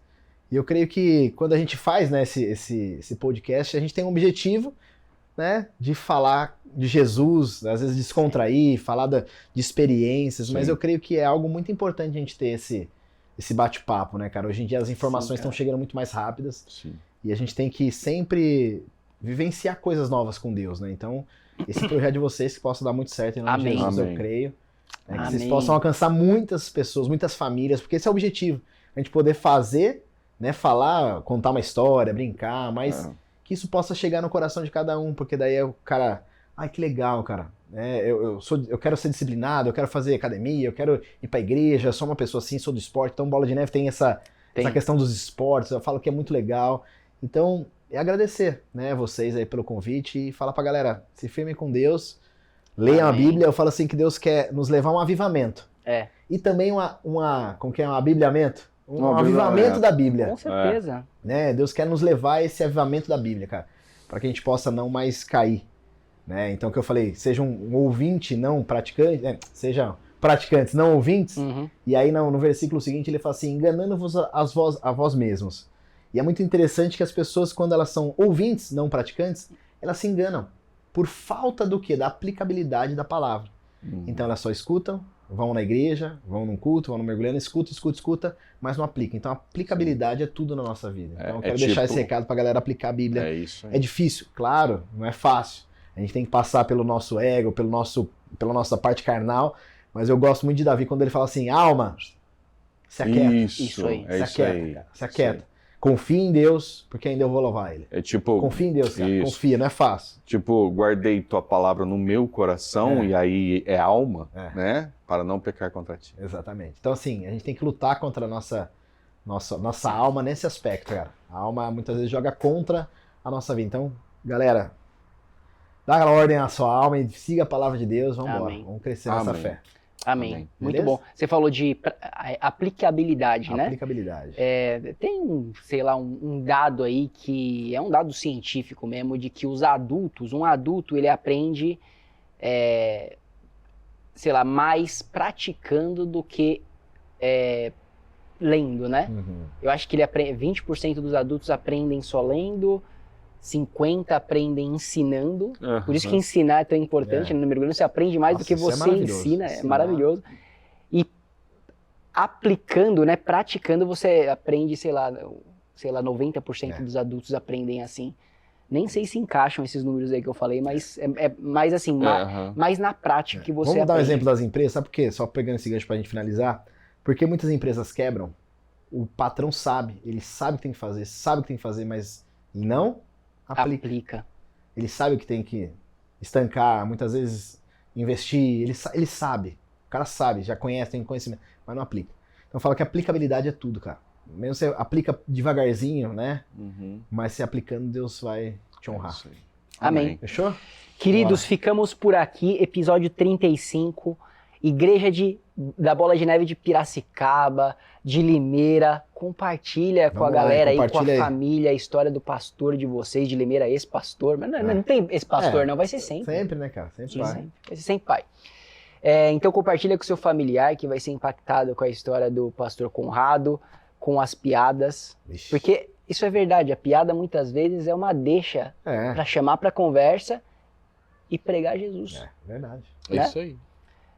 E eu creio que quando a gente faz, né, esse podcast, a gente tem um objetivo, né, de falar de Jesus, às vezes descontrair, falar de experiências, mas Sim. eu creio que é algo muito importante a gente ter esse bate-papo, né, cara? Hoje em dia as informações Sim, cara. estão chegando muito mais rápidas Sim. e a gente tem que sempre vivenciar coisas novas com Deus, né? Então, esse projeto de vocês que possa dar muito certo em nome de Amém. Jesus, Amém. eu creio. Né, que vocês Amém. possam alcançar muitas pessoas, muitas famílias, porque esse é o objetivo. A gente poder fazer, né, falar, contar uma história, brincar, mas que isso possa chegar no coração de cada um, porque daí o cara, ai que legal, cara, eu quero ser disciplinado, eu quero fazer academia, eu quero ir pra igreja, eu sou uma pessoa assim, sou do esporte, então Bola de Neve tem essa questão dos esportes, eu falo que é muito legal, então é agradecer, né, vocês aí pelo convite e falar pra galera, se firmem com Deus, leiam Amém. a Bíblia, eu falo assim que Deus quer nos levar a um avivamento. É. E também como que é, um abibliamento? Um Um avivamento avivamento. da Bíblia. Com certeza. Né? Deus quer nos levar a esse avivamento da Bíblia, cara, para que a gente possa não mais cair, né? Então, o que eu falei, seja um ouvinte, não praticante, né? Sejam praticantes, não ouvintes. Uhum. E aí, no versículo seguinte, ele fala assim: enganando-vos a vós mesmos. E é muito interessante que as pessoas, quando elas são ouvintes, não praticantes, elas se enganam por falta do quê? Da aplicabilidade da palavra. Então, elas só escutam, vão na igreja, vão num culto, vão no mergulhando, escuta, mas não aplica. Então a aplicabilidade é tudo na nossa vida. Então eu quero deixar esse recado pra galera aplicar a Bíblia. É isso aí. É difícil, claro, não é fácil. A gente tem que passar pelo nosso ego, pela nossa parte carnal, mas eu gosto muito de Davi quando ele fala assim, alma, se aquieta, Isso aí. É se isso aquieta, aí. cara, se aquieta. Confia em Deus, porque ainda eu vou louvar ele. É tipo, Confia em Deus, cara, isso. confia, não é fácil. Tipo, guardei tua palavra no meu coração, e aí é alma, né? Para não pecar contra ti. Exatamente. Então, assim, a gente tem que lutar contra a nossa alma nesse aspecto, cara. A alma muitas vezes joga contra a nossa vida. Então, galera, dá aquela ordem à sua alma e siga a palavra de Deus. Vamos embora. Amém. Vamos crescer nessa Amém. fé. Amém. Amém. Muito Beleza? bom. Você falou de aplicabilidade, né? Aplicabilidade. Tem, sei lá, um dado aí que é um dado científico mesmo, de que os adultos, um adulto, ele aprende sei lá, mais praticando do que lendo, né? Uhum. Eu acho que 20% dos adultos aprendem só lendo, 50% aprendem ensinando. Por isso que ensinar é tão importante, no mergulho você aprende mais do que Nossa, isso você é maravilhoso. ensina, é Ensinar. maravilhoso. E aplicando, né, praticando, você aprende, sei lá, 90% dos adultos aprendem assim. Nem sei se encaixam esses números aí que eu falei, mas é mais assim, mais na prática que você Vamos dar um aprende. exemplo das empresas, sabe por quê? Só pegando esse gancho pra gente finalizar. Porque muitas empresas quebram, o patrão sabe, ele sabe o que tem que fazer, sabe o que tem que fazer, mas não aplica. Ele sabe o que tem que estancar, muitas vezes investir, ele sabe. O cara sabe, já conhece, tem conhecimento, mas não aplica. Então fala que aplicabilidade é tudo, cara. Mesmo você aplica devagarzinho, né? Mas se aplicando, Deus vai te honrar. Amém. Fechou? Queridos, ficamos por aqui, episódio 35, Igreja da Bola de Neve de Piracicaba, de Limeira. Compartilha com a galera aí, com a família, a história do pastor de vocês, de Limeira, esse pastor. Mas não tem esse pastor, não, vai ser sempre. Sempre, né, cara? Sempre vai. Vai ser sempre pai. Então compartilha com o seu familiar que vai ser impactado com a história do pastor Conrado, com as piadas. Ixi. Porque isso é verdade, a piada muitas vezes é uma deixa para chamar para conversa e pregar Jesus. É verdade. É isso aí.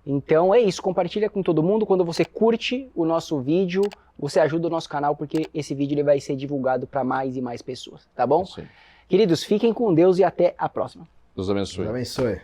Então é isso, compartilha com todo mundo. Quando você curte o nosso vídeo, você ajuda o nosso canal, porque esse vídeo ele vai ser divulgado para mais e mais pessoas, tá bom? Queridos, fiquem com Deus e até a próxima. Deus abençoe. Deus abençoe.